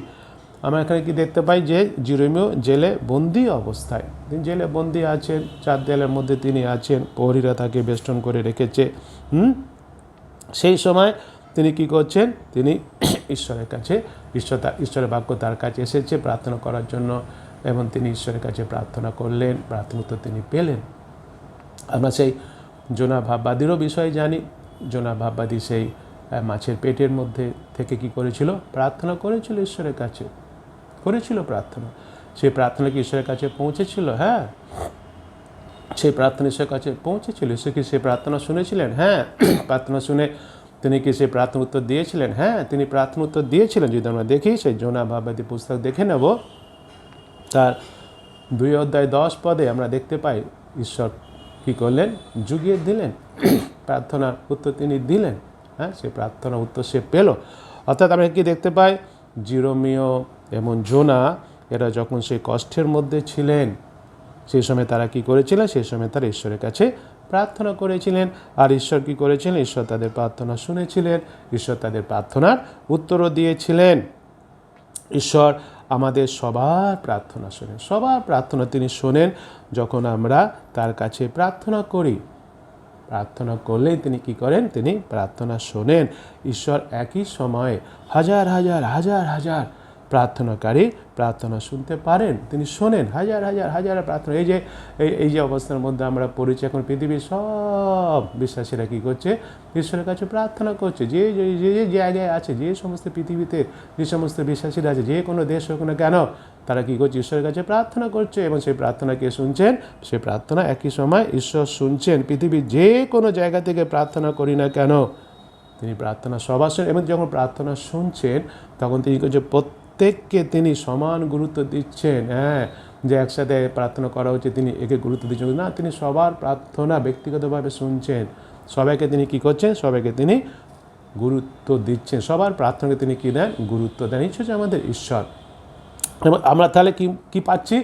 আমরা এখানে কি দেখতে পাই যে জিরোমীয় জেলে বন্দি অবস্থায়, তিনি জেলে বন্দি আছেন, চার দেয়ালের মধ্যে তিনি আছেন, প্রহরীরা তাকে বেষ্টন করে রেখেছে। সেই সময় তিনি কি করছেন? তিনি ঈশ্বরের কাছে, ঈশ্বরের বাক্য তার কাছে এসেছে প্রার্থনা করার জন্য, এবং তিনি ঈশ্বরের কাছে প্রার্থনা করলেন, প্রার্থনা তো তিনি পেলেন। আমরা সেই জোনা ভাববাদীরও বিষয় জানি। জোনা ভাববাদী সেই মাছের পেটের মধ্যে থেকে কি করেছিল? প্রার্থনা করেছিল ঈশ্বরের কাছে, করেছিল প্রার্থনা। সেই প্রার্থনা কি ঈশ্বরের কাছে পৌঁছেছিল? হ্যাঁ, সেই প্রার্থনা ঈশ্বরের কাছে পৌঁছেছিল। ঈশ্বর কি সেই প্রার্থনা শুনেছিলেন? হ্যাঁ। প্রার্থনা শুনে তিনি কি সেই প্রার্থনা উত্তর দিয়েছিলেন? হ্যাঁ, তিনি প্রার্থনা উত্তর দিয়েছিলেন। যদি আমরা দেখি সেই জোনা ভাববাদী পুস্তক দেখে নেব, তার 2 অধ্যায় 10 পদে আমরা দেখতে পাই ঈশ্বর কি করলেন? জুগিয়ে দিলেন, প্রার্থনার উত্তর তিনি দিলেন। হ্যাঁ, সে প্রার্থনা উত্তর সে পেল। অর্থাৎ আমরা কি দেখতে পাই? জিরোমীয় এবং জোনা এরা যখন সেই কষ্টের মধ্যে ছিলেন, সেই সময় তারা কি করেছিলেন? সেই সময় তারা ঈশ্বরের কাছে প্রার্থনা করেছিলেন। আর ঈশ্বর কি করেছিলেন? ঈশ্বর তাদের প্রার্থনা শুনেছিলেন, ঈশ্বর তাদের প্রার্থনার উত্তরও দিয়েছিলেন। ঈশ্বর আমাদের সবার প্রার্থনা শোনেন, সবার প্রার্থনা তিনি শোনেন যখন আমরা তার কাছে প্রার্থনা করি। প্রার্থনা করলেই তিনি কি করেন? তিনি প্রার্থনা শোনেন। ঈশ্বর একই সময়ে হাজার হাজার হাজার হাজার প্রার্থনাকারী প্রার্থনা শুনতে পারেন, তিনি শোনেন হাজার হাজার হাজার প্রার্থনা। এই যে অবস্থার মধ্যে আমরা পড়েছি, এখন পৃথিবীর সব বিশ্বাসীরা কী করছে? ঈশ্বরের কাছে প্রার্থনা করছে। যে যে জায়গায় আছে, যে সমস্ত পৃথিবীতে যে সমস্ত বিশ্বাসীরা আছে, যে কোনো দেশ হোক না কেন, তারা কী করছে? ঈশ্বরের কাছে প্রার্থনা করছে, এবং সেই প্রার্থনা কে শুনছেন? সেই প্রার্থনা একই সময় ঈশ্বর শুনছেন। পৃথিবীর যে কোনো জায়গা থেকে প্রার্থনা করি না কেন, তিনি প্রার্থনা সবার শুনেন। এবং যখন প্রার্থনা শুনছেন, তখন তিনি করছে প্রত্যেককে তিনি সমান গুরুত্ব দিচ্ছেন। হ্যাঁ, যে একসাথে প্রার্থনা করা হচ্ছে তিনি একে গুরুত্ব দিচ্ছেন না, তিনি সবার প্রার্থনা ব্যক্তিগতভাবে শুনছেন। সবাইকে তিনি কি করছেন? সবাইকে তিনি গুরুত্ব দিচ্ছেন, সবার প্রার্থনাকে তিনি কী দেন? গুরুত্ব দেন। এই হচ্ছে আমাদের ঈশ্বর। আমরা তাহলে কি পাচ্ছি?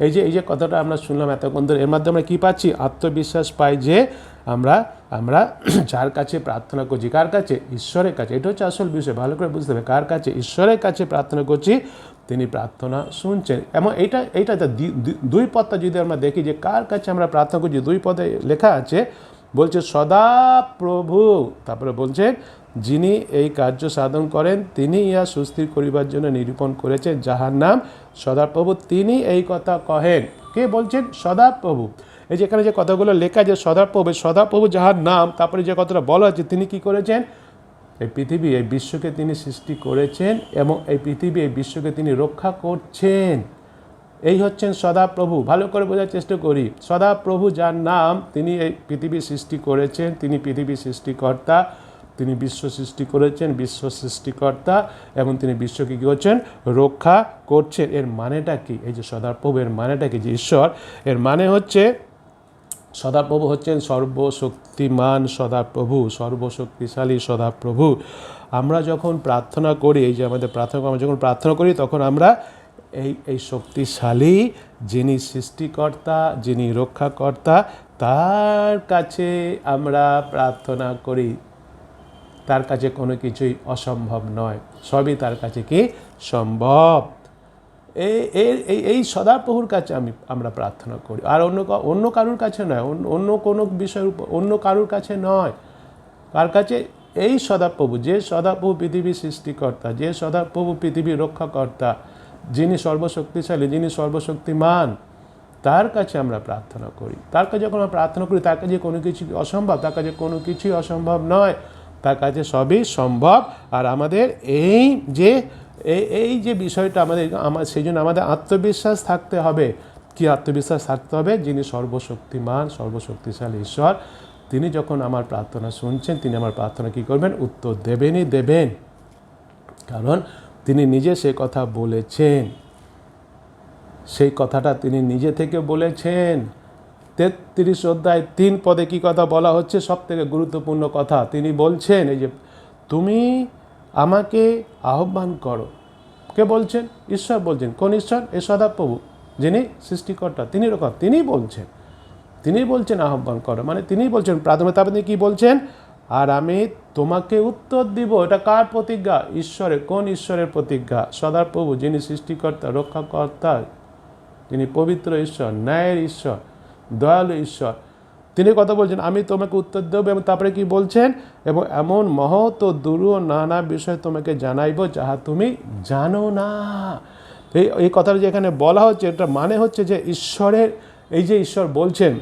এই যে কথাটা আমরা শুনলাম এতক্ষণ ধরে, এর মাধ্যমে আমরা কী পাচ্ছি? আত্মবিশ্বাস পাই যে আমরা যার কাছে প্রার্থনা করছি, কার কাছে? ঈশ্বরের কাছে। এটা হচ্ছে আসল বিষয়, ভালো করে বুঝতে হবে। কার কাছে? ঈশ্বরের কাছে প্রার্থনা করছি, তিনি প্রার্থনা শুনছেন। এবং এইটা 2 পদটা যদি আমরা দেখি যে কার কাছে আমরা প্রার্থনা করছি, 2 পদে লেখা আছে, বলছে সদাপ্রভু, তারপরে বলছে যিনি এই কার্য সাধন করেন তিনি ইহা সুস্থির করিবার জন্য নিরূপণ করেছেন, যাহার নাম সদাপ্রভু, তিনি এই কথা কহেন। কে বলছেন? সদাপ্রভু। এই যে এখানে যে কথাগুলো লেখা, যে সদাপ্রভু যাহার নাম, তারপরে যে কথাটা বলা হচ্ছে, তিনি কি করেছেন? এই পৃথিবী, এই বিশ্বকে তিনি সৃষ্টি করেছেন, এবং এই পৃথিবী, এই বিশ্বকে তিনি রক্ষা করছেন। এই হচ্ছেন সদাপ্রভু। ভালো করে বোঝার চেষ্টা করি। সদাপ্রভু যার নাম, তিনি এই পৃথিবী সৃষ্টি করেছেন, তিনি পৃথিবী সৃষ্টিকর্তা, তিনি বিশ্ব সৃষ্টি করেছেন, বিশ্ব সৃষ্টিকর্তা, এবং তিনি বিশ্বকে কী করছেন? রক্ষা করছেন। এর মানেটা কি? এই যে সদাপ্রভু, এর মানেটা কি? যে ঈশ্বর, এর মানে হচ্ছে সদাপ্রভু হচ্ছেন সর্বশক্তিমান সদাপ্রভু, সর্বশক্তিশালী সদাপ্রভু। আমরা যখন প্রার্থনা করি, এই যে আমাদের আমরা যখন প্রার্থনা করি, তখন আমরা এই শক্তিশালী যিনি সৃষ্টিকর্তা, যিনি রক্ষাকর্তা, তার কাছে আমরা প্রার্থনা করি। তার কাছে কোনো কিছুই অসম্ভব নয়, সবই তার কাছে কি সম্ভব। এই সদাপ্রভুর কাছে আমরা প্রার্থনা করি, আর অন্য কারুর কাছে নয়, অন্য কোনো বিষয়ের উপর, অন্য কারুর কাছে নয়। কার কাছে? এই সদাপ্রভু, যে সদাপ্রভু পৃথিবীর সৃষ্টিকর্তা, যে সদাপ্রভু পৃথিবীর রক্ষাকর্তা, যিনি সর্বশক্তিশালী, যিনি সর্বশক্তিমান, তার কাছে আমরা প্রার্থনা করি। তার কাছে যখন আমরা প্রার্থনা করি, তার কাছে কোনো কিছু অসম্ভব, তার কাছে কোনো কিছুই অসম্ভব নয়, তার কাছে সবই সম্ভব। আর আমাদের এই যে বিষয়টা সেই জন্য আমাদের আত্মবিশ্বাস থাকতে হবে। কি আত্মবিশ্বাস থাকতে হবে? যিনি সর্বশক্তিমান, সর্বশক্তিশালী ঈশ্বর, তিনি যখন আমার প্রার্থনা শুনছেন, তিনি আমার প্রার্থনা কী করবেন? উত্তর দেবেন। কারণ তিনি নিজে সে কথা বলেছেন, সেই কথাটা তিনি নিজে থেকে বলেছেন। 33 অধ্যায় 3 পদে কী কথা বলা হচ্ছে? সব থেকে গুরুত্বপূর্ণ কথা তিনি বলছেন, এই যে তুমি আমাকে আহ্বান করো। কে বলছেন? ঈশ্বর বলছেন। কোন ঈশ্বর? এই সদাপ্রভু, যিনি সৃষ্টিকর্তা, তিনি বলছেন আহ্বান করো, মানে তিনি বলছেন প্রাথমিক। তারপরে তিনি কী বলছেন? আর আমি তোমাকে উত্তর দিব। এটা কার প্রতিজ্ঞা? ঈশ্বরের। কোন ঈশ্বরের প্রতিজ্ঞা? সদাপ্রভু, যিনি সৃষ্টিকর্তা, রক্ষাকর্তা, তিনি পবিত্র ঈশ্বর, ন্যায়ের ঈশ্বর, দয়ালু ঈশ্বর, তিনি কথা বলছেন আমি তোমাকে উত্তর দেব। এবং তারপরে কি বলছেন? এবং এমন মহৎ ও দুরূহ নানা বিষয় তোমাকে জানাইব, যাহা তুমি জানো না। এই কথাটা যে এখানে বলা হচ্ছে, এটা মানে হচ্ছে যে ঈশ্বরের, এই যে ঈশ্বর বলছেন,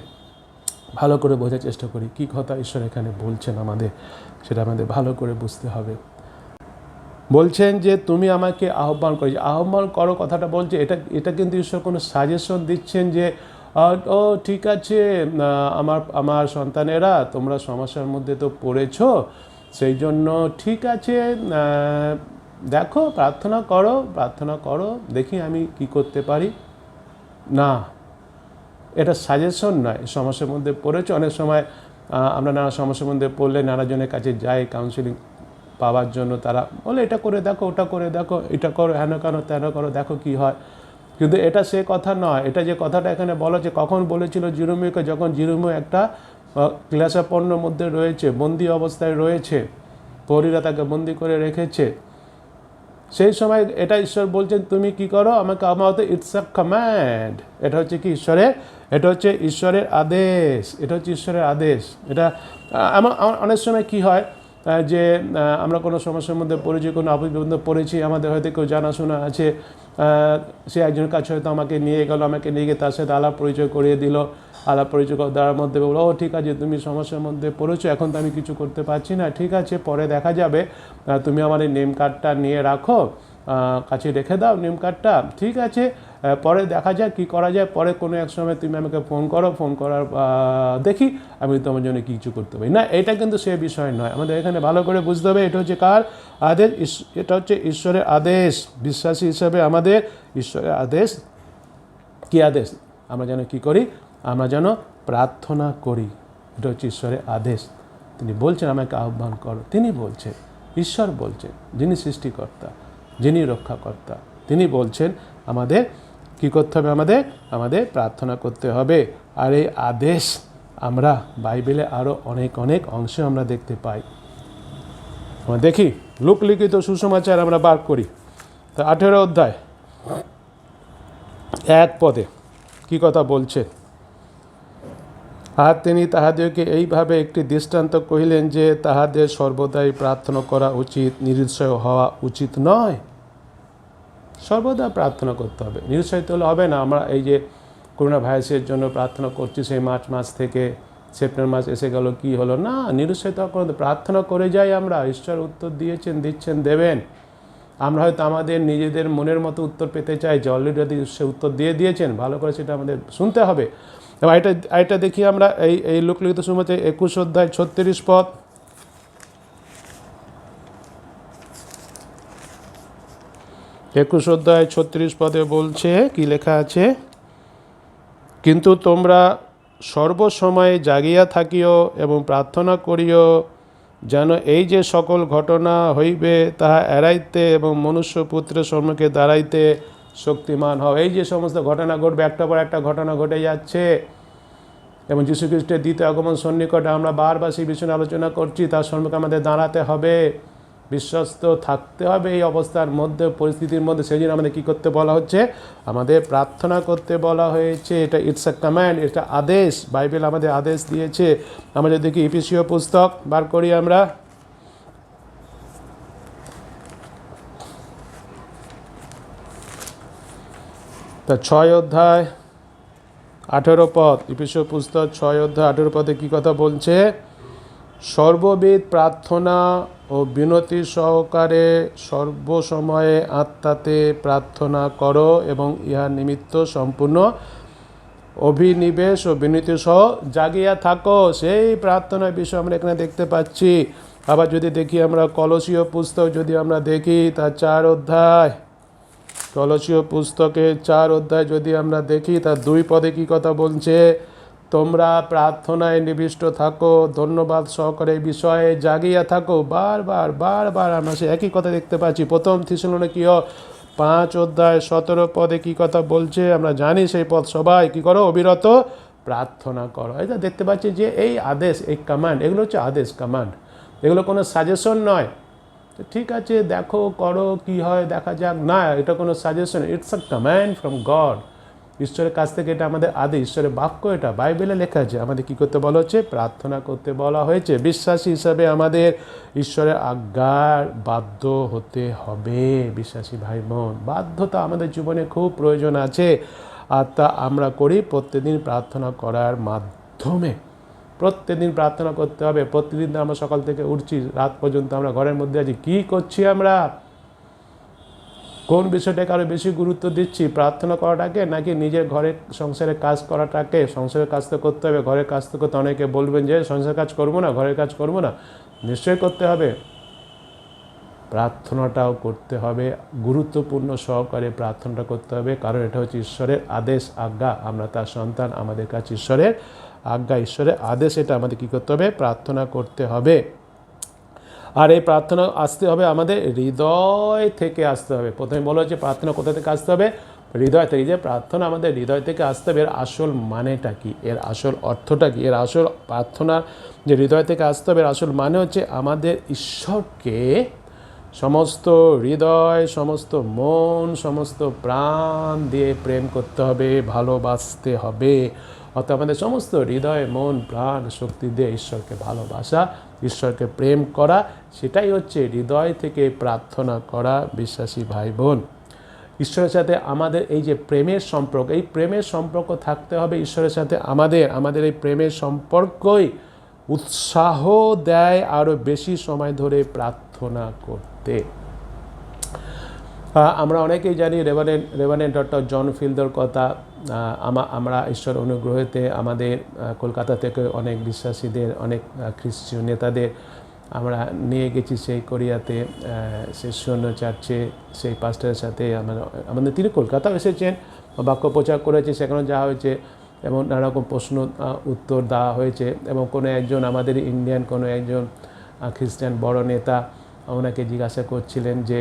ভালো করে বোঝার চেষ্টা করি কী কথা ঈশ্বর এখানে বলছেন আমাদের, সেটা আমাদের ভালো করে বুঝতে হবে। বলছেন যে তুমি আমাকে আহ্বান করো। আহ্বান করো কথাটা বলছে, এটা কিন্তু ঈশ্বর কোনো সাজেশন দিচ্ছেন যে ও ঠিক আছে, আমার সন্তানেরা তোমরা সমস্যার মধ্যে তো পড়েছো, সেই জন্য ঠিক আছে, দেখো প্রার্থনা করো, দেখি আমি কি করতে পারি। না, এটা সাজেশন নয়। সমস্যার মধ্যে পড়েছো, অনেক সময় আমরা নানা সমস্যার মধ্যে পড়লে নানাজনের কাছে যাই কাউন্সিলিং পাওয়ার জন্য। তারা বলে এটা করে দেখো, ওটা করে দেখো, এটা করো, হেন কেন তেন করো, দেখো কি হয়। কিন্তু এটা সে কথা নয়। এটা যে কথাটা এখানে বলা হচ্ছে, কখন বলেছিল জিরোমিওকে? যখন জিরোমিও একটা ক্লেশাপন্নর মধ্যে রয়েছে, বন্দি অবস্থায় রয়েছে, প্রহরীরা তাকে বন্দি করে রেখেছে, সেই সময় এটা ঈশ্বর বলছেন তুমি কি করো, আমাকে আমার ইটস আ কমান্ড। এটা হচ্ছে কি ঈশ্বরের, এটা হচ্ছে ঈশ্বরের আদেশ, এটা হচ্ছে ঈশ্বরের আদেশ। এটা আমার অনেক সময় কি হয় যে আমরা কোনো সমস্যার মধ্যে পড়েছি, কোনো আপদ বিপদে পড়েছি, আমাদের হয়তো কেউ জানাশোনা আছে, সে একজনের কাছে হয়তো আমাকে নিয়ে গিয়ে তার সাথে আলাপ পরিচয় করিয়ে দিল। আলাপ পরিচয় দেওয়ার মধ্যে বললো, ও ঠিক আছে তুমি সমস্যার মধ্যে পড়েছো, এখন তো আমি কিছু করতে পারছি না, ঠিক আছে পরে দেখা যাবে, তুমি আমার এই নেম কার্ডটা নিয়ে রাখো, কাছে রেখে দাও নেম কার্ডটা, ঠিক আছে পরে দেখা যায় কী করা যায়, পরে কোনো এক সময় তুমি আমাকে ফোন করার দেখি আমি তোমার জন্য কিছু করতে পারি না। এটা কিন্তু সে বিষয় নয়। আমাদের এখানে ভালো করে বুঝতে হবে এটা হচ্ছে কার আদেশ? এটা হচ্ছে ঈশ্বরের আদেশ। বিশ্বাসী হিসাবে আমাদের ঈশ্বরের আদেশ। কী আদেশ? আমরা যেন কী করি? আমরা যেন প্রার্থনা করি। এটা হচ্ছে ঈশ্বরের আদেশ। তিনি বলছেন আমাকে আহ্বান করো। তিনি বলছেন, ঈশ্বর বলছেন, যিনি সৃষ্টিকর্তা, যিনি রক্ষাকর্তা, তিনি বলছেন আমাদের কী করতে হবে? আমাদের প্রার্থনা করতে হবে। আর এই আদেশ আমরা বাইবেলে আরও অনেক অংশে আমরা দেখতে পাই। আমরা দেখি লোকলিখিত সুসমাচার আমরা বার করি, তা 18 অধ্যায় 1 পদে কী কথা বলছে? আর তিনি তাহাদেরকে এইভাবে একটি দৃষ্টান্ত কহিলেন যে তাহাদের সর্বদাই প্রার্থনা করা উচিত, নিরুৎসাহ হওয়া উচিত নয়। সর্বদা প্রার্থনা করতে হবে, নিরুৎসাহিত হলে হবে না। আমরা এই যে করোনা ভাইরাসের জন্য প্রার্থনা করছি, সেই মার্চ মাস থেকে সেপ্টেম্বর মাস এসে গেল, কি হলো না? নিরুৎসাহিত হওয়া, প্রার্থনা করে যাই আমরা। ঈশ্বর উত্তর দিচ্ছেন, দেবেন। আমরা হয়তো আমাদের নিজেদের মনের মতো উত্তর পেতে চাই, যে অলরেডি সে উত্তর দিয়েছেন, ভালো করে সেটা আমাদের শুনতে হবে। এবং এটা দেখি আমরা এই লোকলিখিত সুসমাচার 21 অধ্যায় 36 পদ। 21 অধ্যায় 36 পদে বলছে, কি লেখা আছে? কিন্তু তোমরা সর্বসময় জাগিয়া থাকিও এবং প্রার্থনা করিও, যেন এই যে সকল ঘটনা হইবে তাহা এড়াইতে এবং মনুষ্যপুত্রের সম্মুখে দাঁড়াইতে শক্তিমান হও। এই যে সমস্ত ঘটনা ঘটবে, একটা পর একটা ঘটনা ঘটে যাচ্ছে, এবং যীশু খ্রিস্টের দ্বিতীয় আগমন সন্নিকটে, আমরা বারবার সেই বিষয়ে আলোচনা করছি, তার সম্মুখে আমাদের দাঁড়াতে হবে। বিশ্বস্ত থাকতে হবে এই অবস্থার মধ্যে, পরিস্থিতির মধ্যে। সেই জন্য আমাদের কী করতে বলা হচ্ছে? আমাদের প্রার্থনা করতে বলা হয়েছে। এটা ইটস আ কমান্ড, এটা আদেশ। বাইবেল আমাদের আদেশ দিয়েছে। আমরা যদি দেখি ইফিসীয় পুস্তক বার করি আমরা, তা 6 অধ্যায় 18 পদ, ইফিসীয় পুস্তক 6 অধ্যায় 18 পদে কী কথা বলছে? সর্ববিধ প্রার্থনা ও বিনতি সহকারে সর্বসময়ে আত্মাতে প্রার্থনা করো এবং ইহার নিমিত্ত সম্পূর্ণ অভিনিবেশ ও বিনতি সহ জাগিয়া থাকো। সেই প্রার্থনার বিষয় আমরা এখানে দেখতে পাচ্ছি। আবার যদি দেখি আমরা কলসীয় পুস্তক যদি আমরা দেখি, তার 4 অধ্যায়, কলসীয় পুস্তকে 4 অধ্যায় যদি আমরা দেখি, তার 2 পদে কী কথা বলছে? তোমরা প্রার্থনায় নিবিষ্ট থাকো, ধন্যবাদ সহকারে এই বিষয়ে জাগিয়া থাকো। বারবার বারবার আমরা সে একই কথা দেখতে পাচ্ছি। প্রথম থিসসলুনিকীয় 5 অধ্যায় 17 পদে কী কথা বলছে? আমরা জানি সেই পদ, সবাই কী করো? অবিরত প্রার্থনা করো। এটা দেখতে পাচ্ছি যে এই আদেশ, এই কমান্ড, এগুলো হচ্ছে আদেশ, কমান্ড। এগুলো কোনো সাজেশন নয়। ঠিক আছে, দেখো, করো, কি হয় দেখা যাক, না, এটা কোনো suggestion, it's a command from god. ঈশ্বরের কাছ থেকে এটা আমাদের আদেশ, ঈশ্বরের বাক্য, এটা বাইবেলে লেখা আছে। আমাদের কী করতে বলা হচ্ছে? প্রার্থনা করতে বলা হয়েছে। বিশ্বাসী হিসাবে আমাদের ঈশ্বরের আজ্ঞার বাধ্য হতে হবে। বিশ্বাসী ভাই বোন, বাধ্যতা আমাদের জীবনে খুব প্রয়োজন আছে, আর তা আমরা করি প্রত্যেকদিন প্রার্থনা করার মাধ্যমে। প্রত্যেকদিন প্রার্থনা করতে হবে। প্রতিদিন আমরা সকাল থেকে উঠছি, রাত পর্যন্ত আমরা ঘরের মধ্যে আছি, কী করছি আমরা? কোন বিষয়টাকে আরও বেশি গুরুত্ব দিচ্ছি? প্রার্থনা করাটাকে, নাকি নিজের ঘরের সংসারের কাজ করাটাকে? সংসারের কাজ তো করতে হবে, ঘরের কাজ তো করতে। অনেকে বলবেন যে সংসারের কাজ করবো না, ঘরের কাজ করবো না। নিশ্চয়ই করতে হবে, প্রার্থনাটাও করতে হবে, গুরুত্বপূর্ণ সহকারে প্রার্থনাটা করতে হবে। কারণ এটা হচ্ছে ঈশ্বরের আদেশ, আজ্ঞা। আমরা তার সন্তান, আমাদের কাছে ঈশ্বরের আজ্ঞা, ঈশ্বরের আদেশ। এটা আমাদের কী করতে হবে? প্রার্থনা করতে হবে। আর এই প্রার্থনা আসতে হবে আমাদের হৃদয় থেকে আসতে হবে। প্রথমে বলা হচ্ছে প্রার্থনা কোথা থেকে আসতে হবে? হৃদয় থেকে। যে প্রার্থনা আমাদের হৃদয় থেকে আসতে হবে, এর আসল মানেটা কি? এর আসল অর্থটা কি? এর আসল প্রার্থনার যে হৃদয় থেকে আসতে হবে, এর আসল মানে হচ্ছে আমাদের ঈশ্বরকে সমস্ত হৃদয়, সমস্ত মন, সমস্ত প্রাণ দিয়ে প্রেম করতে হবে, ভালোবাসতে হবে। অর্থাৎ আমাদের সমস্ত হৃদয়, মন, প্রাণ, শক্তি দিয়ে ঈশ্বরকে ভালোবাসা, ঈশ্বরকে প্রেম করা, সেটাই হচ্ছে হৃদয় থেকে প্রার্থনা করা। বিশ্বাসী ভাই বোন, ঈশ্বরের সাথে আমাদের এই যে প্রেমের সম্পর্ক, এই প্রেমের সম্পর্ক থাকতে হবে ঈশ্বরের সাথে। আমাদের এই প্রেমের সম্পর্কই উৎসাহ দেয় আরও বেশি সময় ধরে প্রার্থনা করতে। আমরা অনেকেই জানি রেভারেন্ড ডক্টর জন ফিলদের কথা। আমরা ঈশ্বর অনুগ্রহেতে আমাদের কলকাতা থেকে অনেক বিশ্বাসীদের, অনেক খ্রিস্টীয় নেতাদের আমরা নিয়ে গেছি সেই কোরিয়াতে, সেই সৈন্য চার্চে, সেই পাস্টারের সাথে। আমাদের তিনি কলকাতাও এসেছেন, বাক্য প্রচার করেছে, সেখানে যাওয়া হয়েছে এবং নানারকম প্রশ্ন উত্তর দেওয়া হয়েছে। এবং কোনো একজন আমাদের ইন্ডিয়ান কোনো একজন খ্রিস্টান বড় নেতা ওনাকে জিজ্ঞাসা করছিলেন যে,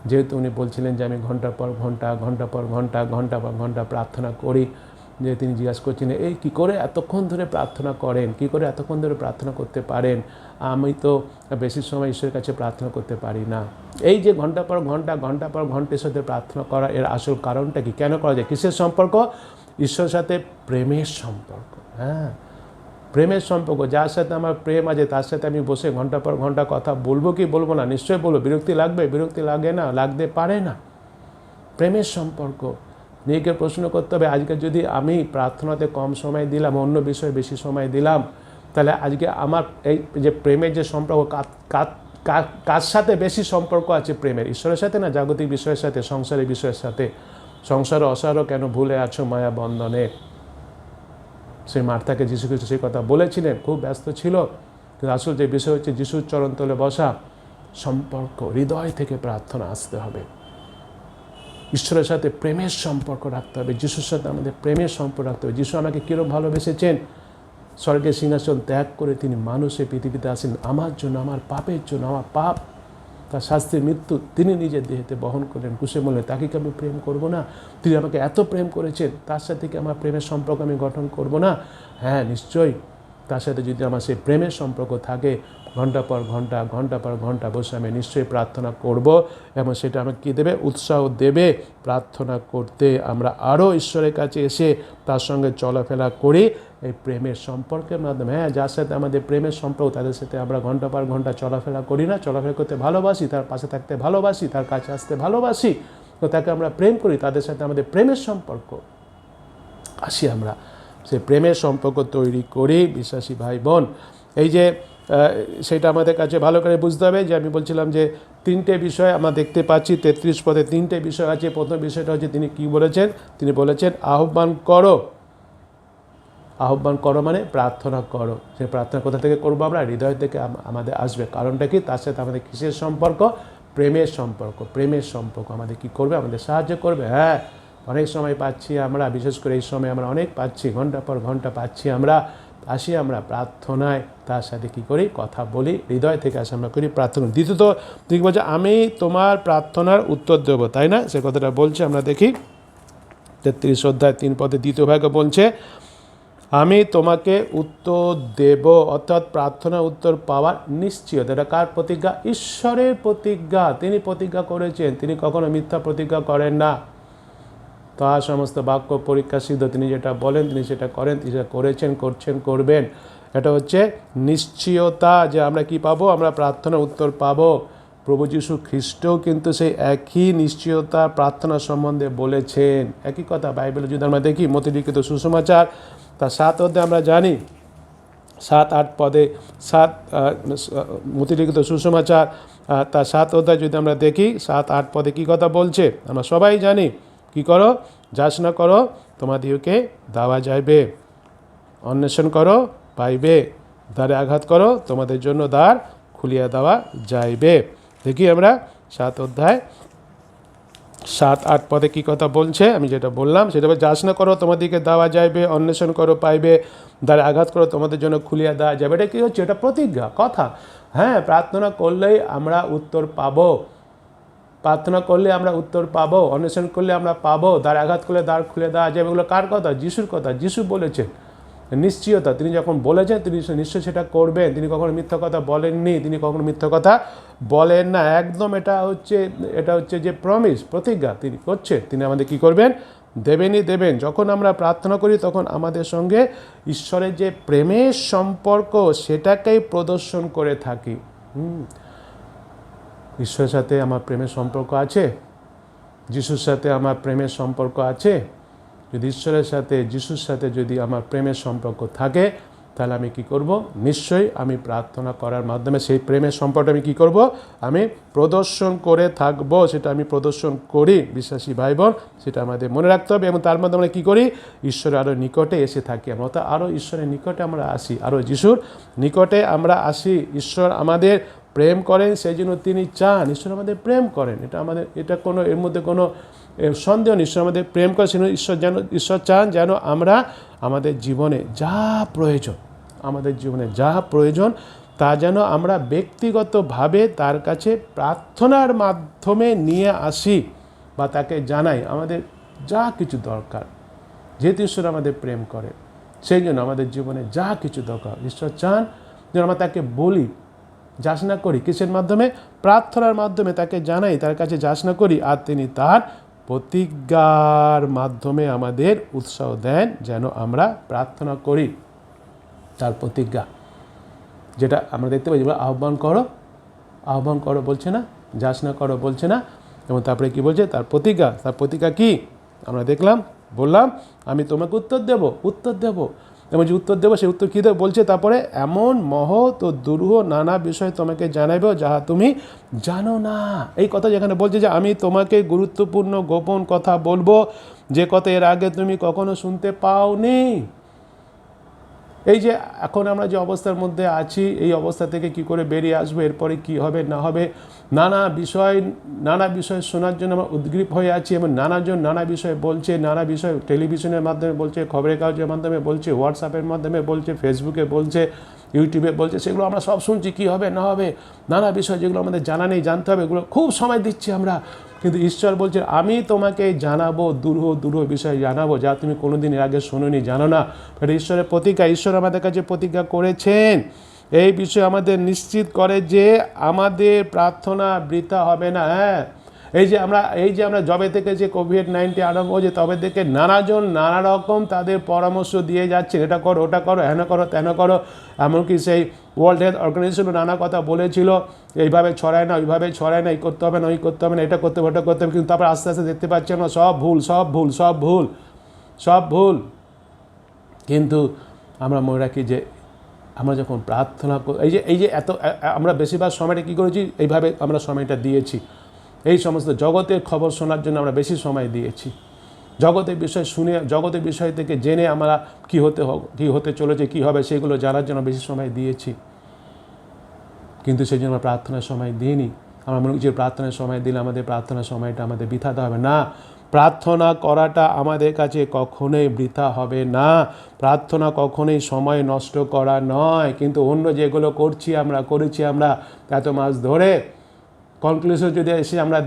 যেহেতু উনি বলছিলেন যে আমি ঘন্টার পর ঘন্টা, ঘন্টা পর ঘন্টা, ঘন্টা পর ঘন্টা প্রার্থনা করি, যে তিনি জিজ্ঞাসা করছিলেন এই কী করে এতক্ষণ ধরে প্রার্থনা করেন, কী করে এতক্ষণ ধরে প্রার্থনা করতে পারেন? আমি তো বেশি সময় ঈশ্বরের কাছে প্রার্থনা করতে পারি না। এই যে ঘন্টা পর ঘন্টা, ঘন্টা পর ঘন্টার সাথে প্রার্থনা করা, এর আসল কারণটা কি? কেন করা যায়? কিসের সম্পর্ক? ঈশ্বরের সাথে প্রেমের সম্পর্ক। হ্যাঁ, প্রেমের সম্পর্ক। যার সাথে আমার প্রেম আছে তার সাথে আমি বসে ঘন্টা পর ঘন্টা কথা বলবো কি বলবো না? নিশ্চয়ই বলবো। বিরক্তি লাগবে? বিরক্তি লাগে না, লাগতে পারে না। প্রেমের সম্পর্ক। নিজেকে প্রশ্ন করতে হবে, আজকে যদি আমি প্রার্থনাতে কম সময় দিলাম, অন্য বিষয়ে বেশি সময় দিলাম, তাহলে আজকে আমার এই যে প্রেমের যে সম্পর্ক, কার সাথে বেশি সম্পর্ক আছে প্রেমের? ঈশ্বরের সাথে না জাগতিক বিষয়ের সাথে, সংসারের বিষয়ের সাথে? সংসার অসারও কেন ভুলে আছো মায়া বন্ধনে? সেই মার্থাকে যীশু খ্রিস্ট সেই কথা বলেছিলেন, খুব ব্যস্ত ছিল। কিন্তু আসল যে বিষয় হচ্ছে যীশুর চরণ তলে বসা, সম্পর্ক, হৃদয় থেকে প্রার্থনা আসতে হবে। ঈশ্বরের সাথে প্রেমের সম্পর্ক রাখতে হবে, যিশুর সাথে আমাদের প্রেমের সম্পর্ক রাখতে হবে। যিশু আমাকে কীরকম ভালোবেসেছেন, স্বর্গের সিংহাসন ত্যাগ করে তিনি মানুষের পৃথিবীতে আসেন আমার জন্য, আমার পাপের জন্য। আমার পাপ, তার শাস্তির মৃত্যু তিনি নিজের দেহেতে বহন করলেন, কুশে মূল্যে। তাকে কি আমি প্রেম করব না? তিনি আমাকে এত প্রেম করেছেন, তার সাথে কি আমার প্রেমের সম্পর্ক আমি গঠন করব না? হ্যাঁ, নিশ্চয়ই। তার সাথে যদি আমার সেই প্রেমের সম্পর্ক থাকে, ঘন্টা পর ঘন্টা বসে আমি নিশ্চয়ই প্রার্থনা করব, এবং সেটা আমাকে কী দেবে? উৎসাহ দেবে প্রার্থনা করতে। আমরা আরও ঈশ্বরের কাছে এসে তার সঙ্গে চলাফেরা করি এই প্রেমের সম্পর্কের মাধ্যমে। হ্যাঁ, যার সাথে আমাদের প্রেমের সম্পর্ক, তাদের সাথে আমরা ঘন্টা পর ঘন্টা চলাফেরা করি না, চলাফেরা করতে ভালোবাসি, তার পাশে থাকতে ভালোবাসি, তার কাছে আসতে ভালোবাসি, তো তাকে আমরা প্রেম করি, তাদের সাথে আমাদের প্রেমের সম্পর্ক। আসি আমরা সেই প্রেমের সম্পর্ক তৈরি করি বিশ্বাসী ভাই বোন। এই যে সেটা আমাদের কাছে ভালো করে বুঝতে হবে যে আমি বলছিলাম যে 3টে বিষয় আমরা দেখতে পাচ্ছি 33 পদে 3টে বিষয় আছে। প্রথম বিষয়টা হচ্ছে তিনি কি বলেছেন? তিনি বলেছেন আহ্বান করো। আহ্বান করো মানে প্রার্থনা করো। সে প্রার্থনা কোথা থেকে করবো? আমরা হৃদয় থেকে আমাদের আসবে। কারণটা কি? তার সাথে আমাদের কিসের সম্পর্ক? প্রেমের সম্পর্ক। প্রেমের সম্পর্ক আমাদের কি করবে? আমাদের সাহায্য করবে। হ্যাঁ, অনেক সময় পাচ্ছি আমরা, বিশেষ করে এই সময় আমরা অনেক পাচ্ছি, ঘন্টা পর ঘন্টা পাচ্ছি আমরা। আসি আমরা প্রার্থনায়, তার সাথে কি করি? কথা বলি, হৃদয় থেকে আসি আমরা করি প্রার্থনা। দ্বিতীয়ত ঠিক বলছে আমি তোমার প্রার্থনার উত্তর দেবো, তাই না? সে কথাটা বলছে আমরা দেখি 33 অধ্যায় 3 পদে দ্বিতীয় ভাগে বলছে আমি তোমাকে উত্তর দেব, অর্থাৎ প্রার্থনা উত্তর পাওয়ার নিশ্চয়তা। এটা কার প্রতিজ্ঞা? ঈশ্বরের প্রতিজ্ঞা। তিনি প্রতিজ্ঞা করেছেন, তিনি কখনো মিথ্যা প্রতিজ্ঞা করেন না। তার সমস্ত বাক্য পরীক্ষা সিদ্ধ। তিনি যেটা বলেন তিনি সেটা করেন, তিনি সেটা করেছেন, করছেন, করবেন। এটা হচ্ছে নিশ্চয়তা যে আমরা কি পাবো? আমরা প্রার্থনা উত্তর পাবো। প্রভু যীশু খ্রিস্টও কিন্তু সেই একই নিশ্চয়তা প্রার্থনা সম্বন্ধে বলেছেন। একই কথা বাইবেলে যদি আমরা দেখি মথি লিখিত সুসমাচার তার 7 অধ্যায়ে আমরা জানি 7-8 পদে মথি লিখিত সুসমাচার তার 7 অধ্যায় যদি আমরা দেখি 7-8 পদে কী কথা বলছে আমরা সবাই জানি। কি করো? যাচনা করো, তোমাদিওকে দেওয়া যাইবে, অন্বেষণ করো, পাইবে, দ্বারে আঘাত করো, তোমাদের জন্য দ্বার খুলিয়া দেওয়া যাইবে। দেখি আমরা 7 অধ্যায় 7-8 পদে কী কথা বলছে। আমি যেটা বললাম সেটা যাচনা করো, তোমাদেরকে দেওয়া যাইবে, অন্বেষণ করো, পাইবে, দ্বারে আঘাত করো, তোমাদের জন্য খুলিয়া দেওয়া যাবে। এটা কী হচ্ছে? এটা প্রতিজ্ঞা, কথা। হ্যাঁ, প্রার্থনা করলেই আমরা উত্তর পাবো। প্রার্থনা করলে আমরা উত্তর পাবো, অন্বেষণ করলে আমরা পাবো, দ্বারে আঘাত করলে দ্বার খুলে দেওয়া যাবে। এগুলো কার কথা? যিশুর কথা। যিশু বলেছেন নিশ্চয়তা। তিনি যখন বলেছেন তিনি নিশ্চয় সেটা করবেন। তিনি কখনো মিথ্যা কথা বলেননি, তিনি কখনো মিথ্যা কথা বলেন না। একদম এটা হচ্ছে যে প্রমিস, প্রতিজ্ঞা তিনি করছেন। তিনি আমাদের কি করবেন? দেবেনই দেবেন। যখন আমরা প্রার্থনা করি তখন আমাদের সঙ্গে ঈশ্বরের যে প্রেমের সম্পর্ক সেটাকেই প্রদর্শন করে থাকি। ঈশ্বরের সাথে আমার প্রেমের সম্পর্ক আছে, যিশুর সাথে আমার প্রেমের সম্পর্ক আছে। যদি ঈশ্বরের সাথে যিশুর সাথে যদি আমার প্রেমের সম্পর্ক থাকে তাহলে আমি কি করব? নিশ্চয়ই আমি প্রার্থনা করার মাধ্যমে সেই প্রেমের সম্পর্কটা আমি কি করব? আমি প্রদর্শন করে থাকব। সেটা আমি প্রদর্শন করি বিশ্বাসী ভাই বোন, সেটা আমাদের মনে রাখতে হবে। এবং তার মধ্যে আমরা কী করি? ঈশ্বরের আরও নিকটে এসে থাকি আমরা, অর্থাৎ আরও ঈশ্বরের নিকটে আমরা আসি, আরও যিশুর নিকটে আমরা আসি। ঈশ্বর আমাদের প্রেম করেন, সেই জন্য তিনি চান ঈশ্বর আমাদের প্রেম করেন। এটা কোনো এর মধ্যে কোনো সন্দেহ নেই। ঈশ্বর আমাদের প্রেম করে, সেজন্য ঈশ্বর চান যেন আমরা আমাদের জীবনে যা প্রয়োজন তা যেন আমরা ব্যক্তিগতভাবে তার কাছে প্রার্থনার মাধ্যমে নিয়ে আসি বা তাকে জানাই আমাদের যা কিছু দরকার। যেহেতু ঈশ্বর আমাদের প্রেম করে সেই জন্য আমাদের জীবনে যা কিছু দরকার ঈশ্বর চান যেন আমরা তাকে বলি, যাচনা করি। কিসের মাধ্যমে? প্রার্থনার মাধ্যমে তাকে জানাই, তার কাছে যাচনা করি, আর তিনি তার প্রতিজ্ঞার মাধ্যমে আমাদের উৎসাহ দেন যেন আমরা প্রার্থনা করি। তার প্রতিজ্ঞা যেটা আমরা দেখতে পাই, আহ্বান করো বলছে না, যাচনা করো বলছে না, এবং তারপরে কি বলছে? তার প্রতিজ্ঞা কি আমরা বললাম আমি তোমাকে উত্তর দেব। এবং যে উত্তর দেবো সেই উত্তর কী দেবো বলছে? তারপরে এমন মহৎ ও দুরূহ নানা বিষয় তোমাকে জানাবে যাহা তুমি জানো না। এই কথা যেখানে বলছে যে আমি তোমাকে গুরুত্বপূর্ণ গোপন কথা বলবো, যে কথা এর আগে তুমি কখনো শুনতে পাওনি। এই যে এখন আমরা যে অবস্থার মধ্যে আছি, এই অবস্থা থেকে কি করে বেরিয়ে আসবো, এরপরে কি হবে না হবে, নানা বিষয় শোনার জন্য আমরা উদ্গ্রীব হয়ে আছি। এবং নানা বিষয় বলছে, নানা বিষয় টেলিভিশনের মাধ্যমে বলছে, খবরের কাগজের মাধ্যমে বলছে, হোয়াটসঅ্যাপের মাধ্যমে বলছে, ফেসবুকে বলছে, ইউটিউবে বলছে, সেগুলো আমরা সব শুনছি। কী হবে না হবে, নানা বিষয় যেগুলো আমাদের জানা নেই, জানতে হবে, এগুলো খুব সময় দিচ্ছি আমরা। কিন্তু ঈশ্বর বলছে আমি তোমাকে জানাবো, দুরূহ বিষয় জানাবো যা তুমি কোনোদিন এর আগে শোনোনি, জানো না। এটা ঈশ্বরের প্রতিজ্ঞা। ঈশ্বর আমাদের কাছে প্রতিজ্ঞা করেছেন এই বিষয়ে আমাদের নিশ্চিত করে যে আমাদের প্রার্থনা বৃথা হবে না। হ্যাঁ, এই যে আমরা যবে থেকে যে কোভিড-19 আরম্ভ হয়েছে তবে থেকে নানাজন নানা রকম তাদের পরামর্শ দিয়ে যাচ্ছেন, এটা করো, ওটা করো, হেন করো, তেন করো। এমনকি সেই ওয়ার্ল্ড হেলথ অর্গানাইজেশনও নানা কথা বলেছিল, এইভাবে ছড়ায় না, ওইভাবে ছড়ায় না, এই করতে হবে না, ওই করতে হবে না, এটা করতে হবে, ওটা করতে হবে। কিন্তু তারপর আস্তে আস্তে দেখতে পাচ্ছি আমরা সব ভুল, সব ভুল, সব ভুল, সব ভুল। কিন্তু আমরা মনে রাখি যে আমরা যখন প্রার্থনা এই যে এত আমরা বেশিরভাগ সময়টা কী করেছি, এইভাবে আমরা সময়টা দিয়েছি। এই সমস্ত জগতের খবর শোনার জন্য আমরা বেশি সময় দিয়েছি। জগতের বিষয় শুনে, জগতের বিষয় থেকে জেনে আমরা কী হতে চলেছে, কী হবে সেগুলো জানার জন্য বেশি সময় দিয়েছি। কিন্তু সেই জন্য আমরা প্রার্থনার সময় দিইনি। আমরা মনে করছি প্রার্থনার সময় দিলে আমাদের প্রার্থনার সময়টা আমাদের বৃথাতে হবে না। প্রার্থনা করাটা আমাদের কাছে কখনোই বৃথা হবে না। প্রার্থনা কখনোই সময় নষ্ট করা নয়। কিন্তু অন্য যেগুলো করেছি আমরা এত মাস ধরে, কনক্লুশন যদি এসে আমরা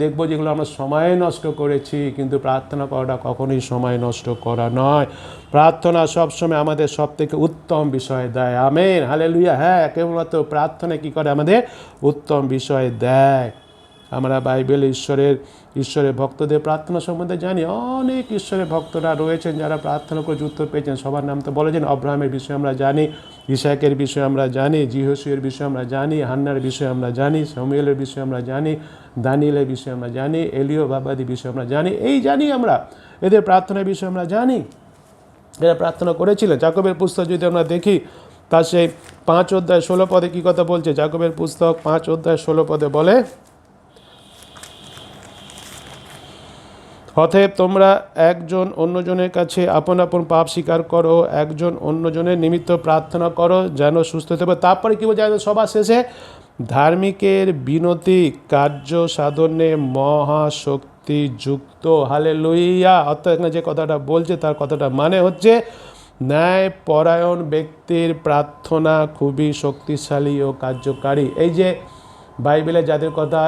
দেখব যেগুলো আমরা সময় নষ্ট করেছি। কিন্তু প্রার্থনা করাটা কখনোই সময় নষ্ট করা নয়। প্রার্থনা সবসময় আমাদের সব থেকে উত্তম বিষয় দেয়। Amen, hallelujah. হ্যাঁ, কেবলমাত্র প্রার্থনা কী করে আমাদের উত্তম বিষয় দেয়। আমরা বাইবেলে ঈশ্বরের ভক্তদের প্রার্থনা সম্বন্ধে জানি। অনেক ঈশ্বরের ভক্তরা রয়েছেন যারা প্রার্থনা করে উত্তর পেয়েছেন। সবার নাম তো বলেছেন। আব্রাহামের বিষয়ে আমরা জানি, ইসাকের বিষয়ে আমরা জানি, জিহোশূয়ের বিষয়ে আমরা জানি, হান্নার বিষয়ে আমরা জানি, শমূয়েলের বিষয়ে আমরা জানি, দানিয়েলের বিষয়ে আমরা জানি, এলিয় বাবাদির বিষয়ে আমরা জানি আমরা এদের প্রার্থনার বিষয়ে আমরা জানি। এরা প্রার্থনা করেছিলেন। যাকবের পুস্তক যদি আমরা দেখি, তার সেই 5 অধ্যায় 16 পদে কী কথা বলছে? যাকবের পুস্তক 5 অধ্যায় 16 পদে বলে, অতএব তোমরা একজন অন্যজনের কাছে আপন আপন পাপ স্বীকার করো, একজন অন্যজনের নিমিত্ত প্রার্থনা করো যেন সুস্থ হতে পারে। তারপরে কী বলছে সবার শেষে? ধার্মিকের বিনতি কার্য সাধনে মহাশক্তি যুক্ত। হালেলুয়া। অর্থাৎ এখানে যে কথাটা বলছে তার কথাটা মানে হচ্ছে ন্যায় পরায়ণ ব্যক্তির প্রার্থনা খুবই শক্তিশালী ও কার্যকারী। এই যে বাইবেলে যাদের কথা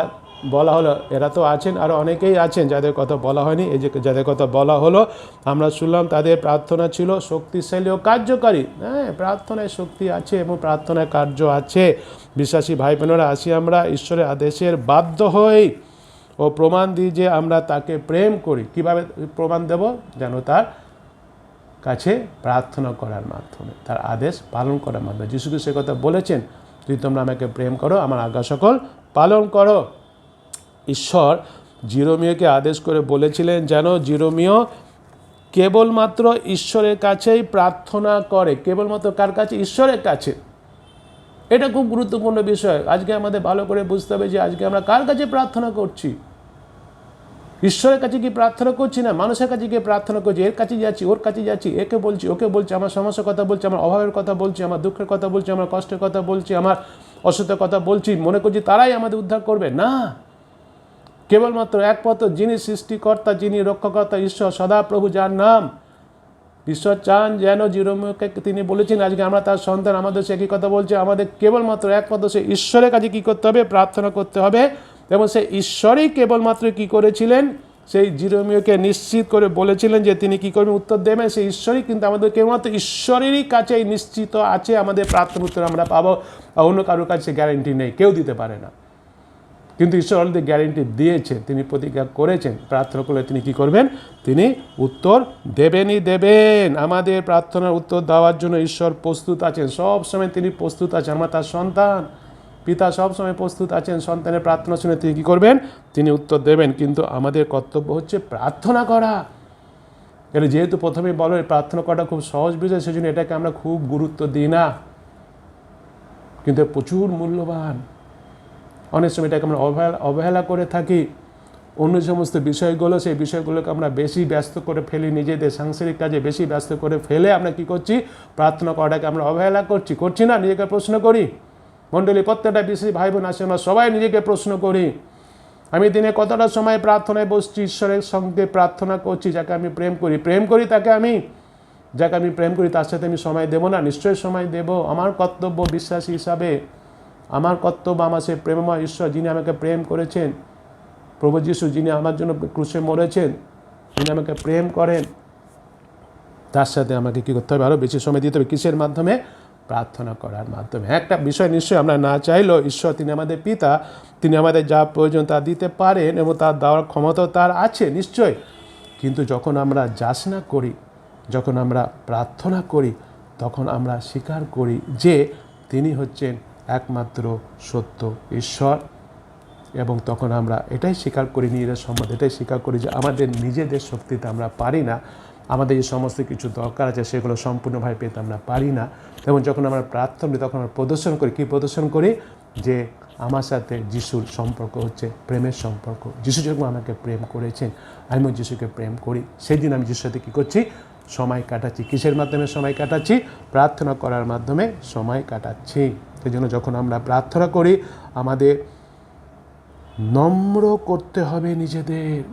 বলা হলো, এরা তো আছেন, আরও অনেকেই আছেন যাদের কথা বলা হয়নি। এই যে যাদের কথা বলা হলো, আমরা শুনলাম তাদের প্রার্থনা ছিল শক্তিশালী ও কার্যকারী। হ্যাঁ, প্রার্থনায় শক্তি আছে এবং প্রার্থনায় কার্য আছে। বিশ্বাসী ভাই বোনেরা, আসি আমরা ঈশ্বরের আদেশের বাধ্য হই ও প্রমাণ দিই যে আমরা তাকে প্রেম করি। কিভাবে প্রমাণ দেব? যেন তার কাছে প্রার্থনা করার মাধ্যমে, তার আদেশ পালন করার মাধ্যমে। যিশু খ্রিস্ট সে কথা বলেছেন, যদি তোমরা আমাকে প্রেম করো, আমার আজ্ঞা সকল পালন করো। ঈশ্বর জিরোমিওকে আদেশ করে বলেছিলেন যেন জিরোমিও কেবলমাত্র ঈশ্বরের কাছেই প্রার্থনা করে। কেবলমাত্র কার কাছে? ঈশ্বরের কাছে। এটা খুব গুরুত্বপূর্ণ বিষয়। আজকে আমাদের ভালো করে বুঝতে হবে যে আজকে আমরা কার কাছে প্রার্থনা করছি। ঈশ্বরের কাছে কি প্রার্থনা করছি না মানুষের কাছে গিয়ে প্রার্থনা করছি? এর কাছে যাচ্ছি, ওর কাছে যাচ্ছি, একে বলছি, ওকে বলছি, আমার সমস্যার কথা বলছি, আমার অভাবের কথা বলছি, আমার দুঃখের কথা বলছি, আমার কষ্টের কথা বলছি, আমার অসুস্থতার কথা বলছি, মনে করছি তারাই আমাদের উদ্ধার করবে। না, কেবলমাত্র একমাত্র যিনি সৃষ্টিকর্তা, যিনি রক্ষাকর্তা, ঈশ্বর সদাপ্রভু, যার নাম ঈশ্বর চান যেন জিরোমিওকে তিনি বলেছেন আজকে আমরা তার সন্তান, আমাদের সে একই কথা বলছে, আমাদের কেবলমাত্র একমাত্র সে ঈশ্বরের কাছে কী করতে হবে? প্রার্থনা করতে হবে। এবং সেই ঈশ্বরই কেবলমাত্র কী করেছিলেন? সেই জিরোমিওকে নিশ্চিত করে বলেছিলেন যে তিনি কী করবেন, উত্তর দেবেন। সেই ঈশ্বরই কিন্তু আমাদের কেবলমাত্র ঈশ্বরেরই কাছেই নিশ্চিত আছে আমাদের প্রার্থনা উত্তর আমরা পাবো। অন্য কারোর কাছে গ্যারেন্টি নেই, কেউ দিতে পারে না। কিন্তু ঈশ্বর অলরেডি গ্যারেন্টি দিয়েছেন, তিনি প্রতিজ্ঞা করেছেন প্রার্থনা করলে তিনি কি করবেন? তিনি উত্তর দেবেন। আমাদের প্রার্থনার উত্তর দেওয়ার জন্য ঈশ্বর প্রস্তুত আছেন, সব সময় তিনি প্রস্তুত আছেন। আমরা তার সন্তান, পিতা সব সময় প্রস্তুত আছেন সন্তানের প্রার্থনা শুনে তিনি কী করবেন? তিনি উত্তর দেবেন। কিন্তু আমাদের কর্তব্য হচ্ছে প্রার্থনা করা। এটা যেহেতু প্রথমেই বলো প্রার্থনা করাটা খুব সহজ বিষয়, সেজন্য এটাকে আমরা খুব গুরুত্ব দিই না, কিন্তু প্রচুর মূল্যবান। অনেক সময় এটাকে আমরা অবহেলা করে থাকি। অন্য সমস্ত বিষয়গুলো, সেই বিষয়গুলোকে আমরা বেশি ব্যস্ত করে ফেলি, নিজেদের সাংসারিক কাজে বেশি ব্যস্ত করে ফেলে আমরা কি করছি? প্রার্থনা করাটাকে আমরা অবহেলা করছি না? নিজেকে প্রশ্ন করি। মণ্ডলী প্রত্যেকটা বিশেষ ভাই বোন আছে, আমরা সবাই নিজেকে প্রশ্ন করি, আমি দিনে কতটা সময় প্রার্থনায় বসছি, ঈশ্বরের সঙ্গে প্রার্থনা করছি? যাকে আমি প্রেম করি যাকে আমি প্রেম করি তার সাথে আমি সময় দেবো না? নিশ্চয়ই সময় দেব। আমার কর্তব্য বিশ্বাসী হিসাবে, আমার কর্তব্য আমার সেই প্রেমময় ঈশ্বর যিনি আমাকে প্রেম করেছেন, প্রভু যিশু যিনি আমার জন্য ক্রুশে মরেছেন, যিনি আমাকে প্রেম করেন, তার সাথে আমাকে কী করতে হবে? আরও বেশি সময় দিতে হবে। কিসের মাধ্যমে? প্রার্থনা করার মাধ্যমে। একটা বিষয় নিশ্চয়ই আমরা না চাইলেও ঈশ্বর তিনি আমাদের পিতা, তিনি আমাদের যা প্রয়োজন তা দিতে পারেন এবং তার দেওয়ার ক্ষমতাও তার আছে নিশ্চয়। কিন্তু যখন আমরা যাচনা করি, যখন আমরা প্রার্থনা করি, তখন আমরা স্বীকার করি যে তিনি হচ্ছেন একমাত্র সত্য ঈশ্বর। এবং তখন আমরা এটাই স্বীকার করি নিজেদের সম্বন্ধে, এটাই স্বীকার করি যে আমাদের নিজেদের শক্তিতে আমরা পারি না, আমাদের যে সমস্ত কিছু দরকার আছে সেগুলো সম্পূর্ণভাবে পেতে আমরা পারি না। এবং যখন আমরা প্রার্থনা করি তখন আমরা প্রদর্শন করি, কী প্রদর্শন করি? যে আমার সাথে যিশুর সম্পর্ক হচ্ছে প্রেমের সম্পর্ক। যিশু যখন আমাকে প্রেম করেছেন, আমিও যিশুকে প্রেম করি। সেই দিন আমি যিশুর সাথে কী করছি? সময় কাটাচ্ছি। কিসের মাধ্যমে সময় কাটাচ্ছি? প্রার্থনা করার মাধ্যমে সময় কাটাচ্ছি। সেই জন্য যখন আমরা প্রার্থনা করি আমাদের নম্র করতে হবে, নিজেদের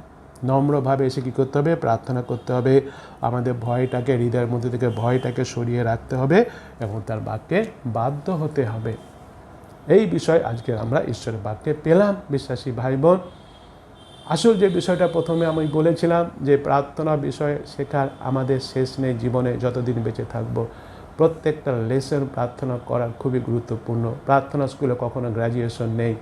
নম্রভাবে এসে কী করতে হবে? প্রার্থনা করতে হবে। আমাদের ভয়টাকে, হৃদয়ের মধ্যে থেকে ভয়টাকে সরিয়ে রাখতে হবে এবং তার বাক্যে বাধ্য হতে হবে। এই বিষয় আজকে আমরা ঈশ্বরের বাক্যে পেলাম বিশ্বাসী ভাই বোন। আসল যে বিষয়টা প্রথমে আমি বলেছিলাম যে প্রার্থনা বিষয় শেখার আমাদের শেষ নেই জীবনে, যতদিন বেঁচে থাকব। প্রত্যেকটা লেসন প্রার্থনা করার খুবই গুরুত্বপূর্ণ। প্রার্থনা স্কুলে কখনো গ্র্যাজুয়েশন নেই।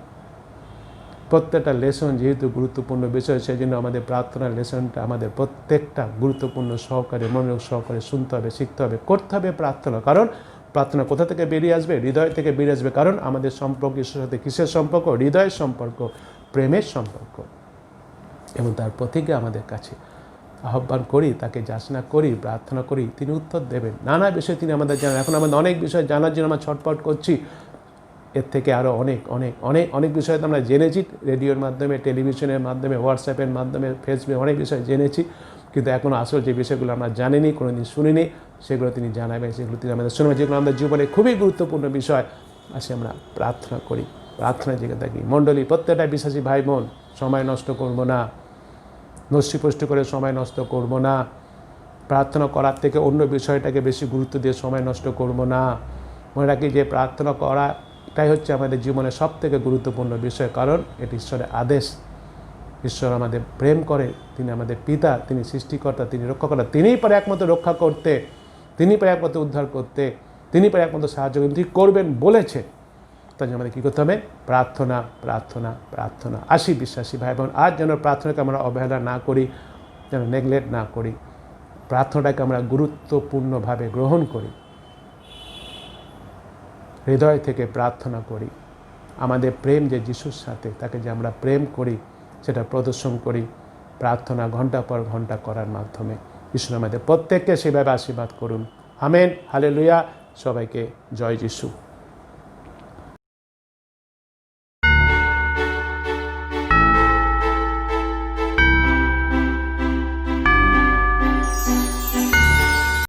প্রত্যেকটা লেসন যেহেতু গুরুত্বপূর্ণ বিষয়, সেই জন্য আমাদের প্রার্থনার লেসনটা আমাদের প্রত্যেকটা গুরুত্বপূর্ণ সহকারে, মনোযোগ সহকারে শুনতে হবে, শিখতে হবে, করতে হবে প্রার্থনা। কারণ প্রার্থনা কোথা থেকে বেরিয়ে আসবে? হৃদয় থেকে বেরিয়ে আসবে। কারণ আমাদের সম্পর্ক ঈশ্বরের সাথে কিসের সম্পর্ক? হৃদয়ের সম্পর্ক, প্রেমের সম্পর্ক। এবং তার প্রতিজ্ঞা আমাদের কাছে আহ্বান করি, তাকে যাচনা করি, প্রার্থনা করি, তিনি উত্তর দেবেন। নানা বিষয় তিনি আমাদের জানেন। এখন আমাদের অনেক বিষয় জানার জন্য আমরা ছটফট করছি। এর থেকে আরও অনেক অনেক অনেক অনেক বিষয় তো আমরা জেনেছি, রেডিওর মাধ্যমে, টেলিভিশনের মাধ্যমে, হোয়াটসঅ্যাপের মাধ্যমে, ফেসবুকে অনেক বিষয় জেনেছি। কিন্তু এখনও আসল যে বিষয়গুলো আমরা জানিনি, কোনোদিন শুনিনি, সেগুলো তিনি জানাবেন, সেগুলো তিনি আমাদের শুনবেন, যেগুলো আমাদের জীবনে খুবই গুরুত্বপূর্ণ বিষয়। আসে আমরা প্রার্থনা করি, প্রার্থনা জেগে থাকি। মণ্ডলী প্রত্যেকটা বিশ্বাসী ভাই বোন, সময় নষ্ট করব না, নষ্টিপুষ্টি করে সময় নষ্ট করব না, প্রার্থনা করার থেকে অন্য বিষয়টাকে বেশি গুরুত্ব দিয়ে সময় নষ্ট করব না। মনে রাখি যে প্রার্থনা করাটাই হচ্ছে আমাদের জীবনের সবথেকে গুরুত্বপূর্ণ বিষয়। কারণ এটি ঈশ্বরের আদেশ। ঈশ্বর আমাদের প্রেম করে, তিনি আমাদের পিতা, তিনি সৃষ্টিকর্তা, তিনি রক্ষাকর্তা, তিনিই পারে একমাত্র রক্ষা করতে, তিনি পারে একমাত্র উদ্ধার করতে, তিনি পারে একমাত্র সাহায্য করতে, তিনি করবেন বলেছে। তাই জন্য আমাদের কী করতে হবে? প্রার্থনা, প্রার্থনা, প্রার্থনা। আসি বিশ্বাসী ভাই বোন, আজ যেন প্রার্থনাকে আমরা অবহেলা না করি, যেন নেগলেক্ট না করি, প্রার্থনাটাকে আমরা গুরুত্বপূর্ণভাবে গ্রহণ করি, হৃদয় থেকে প্রার্থনা করি। আমাদের প্রেম যে যিশুর সাথে, তাকে যে আমরা প্রেম করি সেটা প্রদর্শন করি প্রার্থনা ঘন্টা পর ঘন্টা করার মাধ্যমে। ঈশ্বর আমাদের প্রত্যেককে সেভাবে আশীর্বাদ করুন। Amen, hallelujah. সবাইকে জয় যিশু।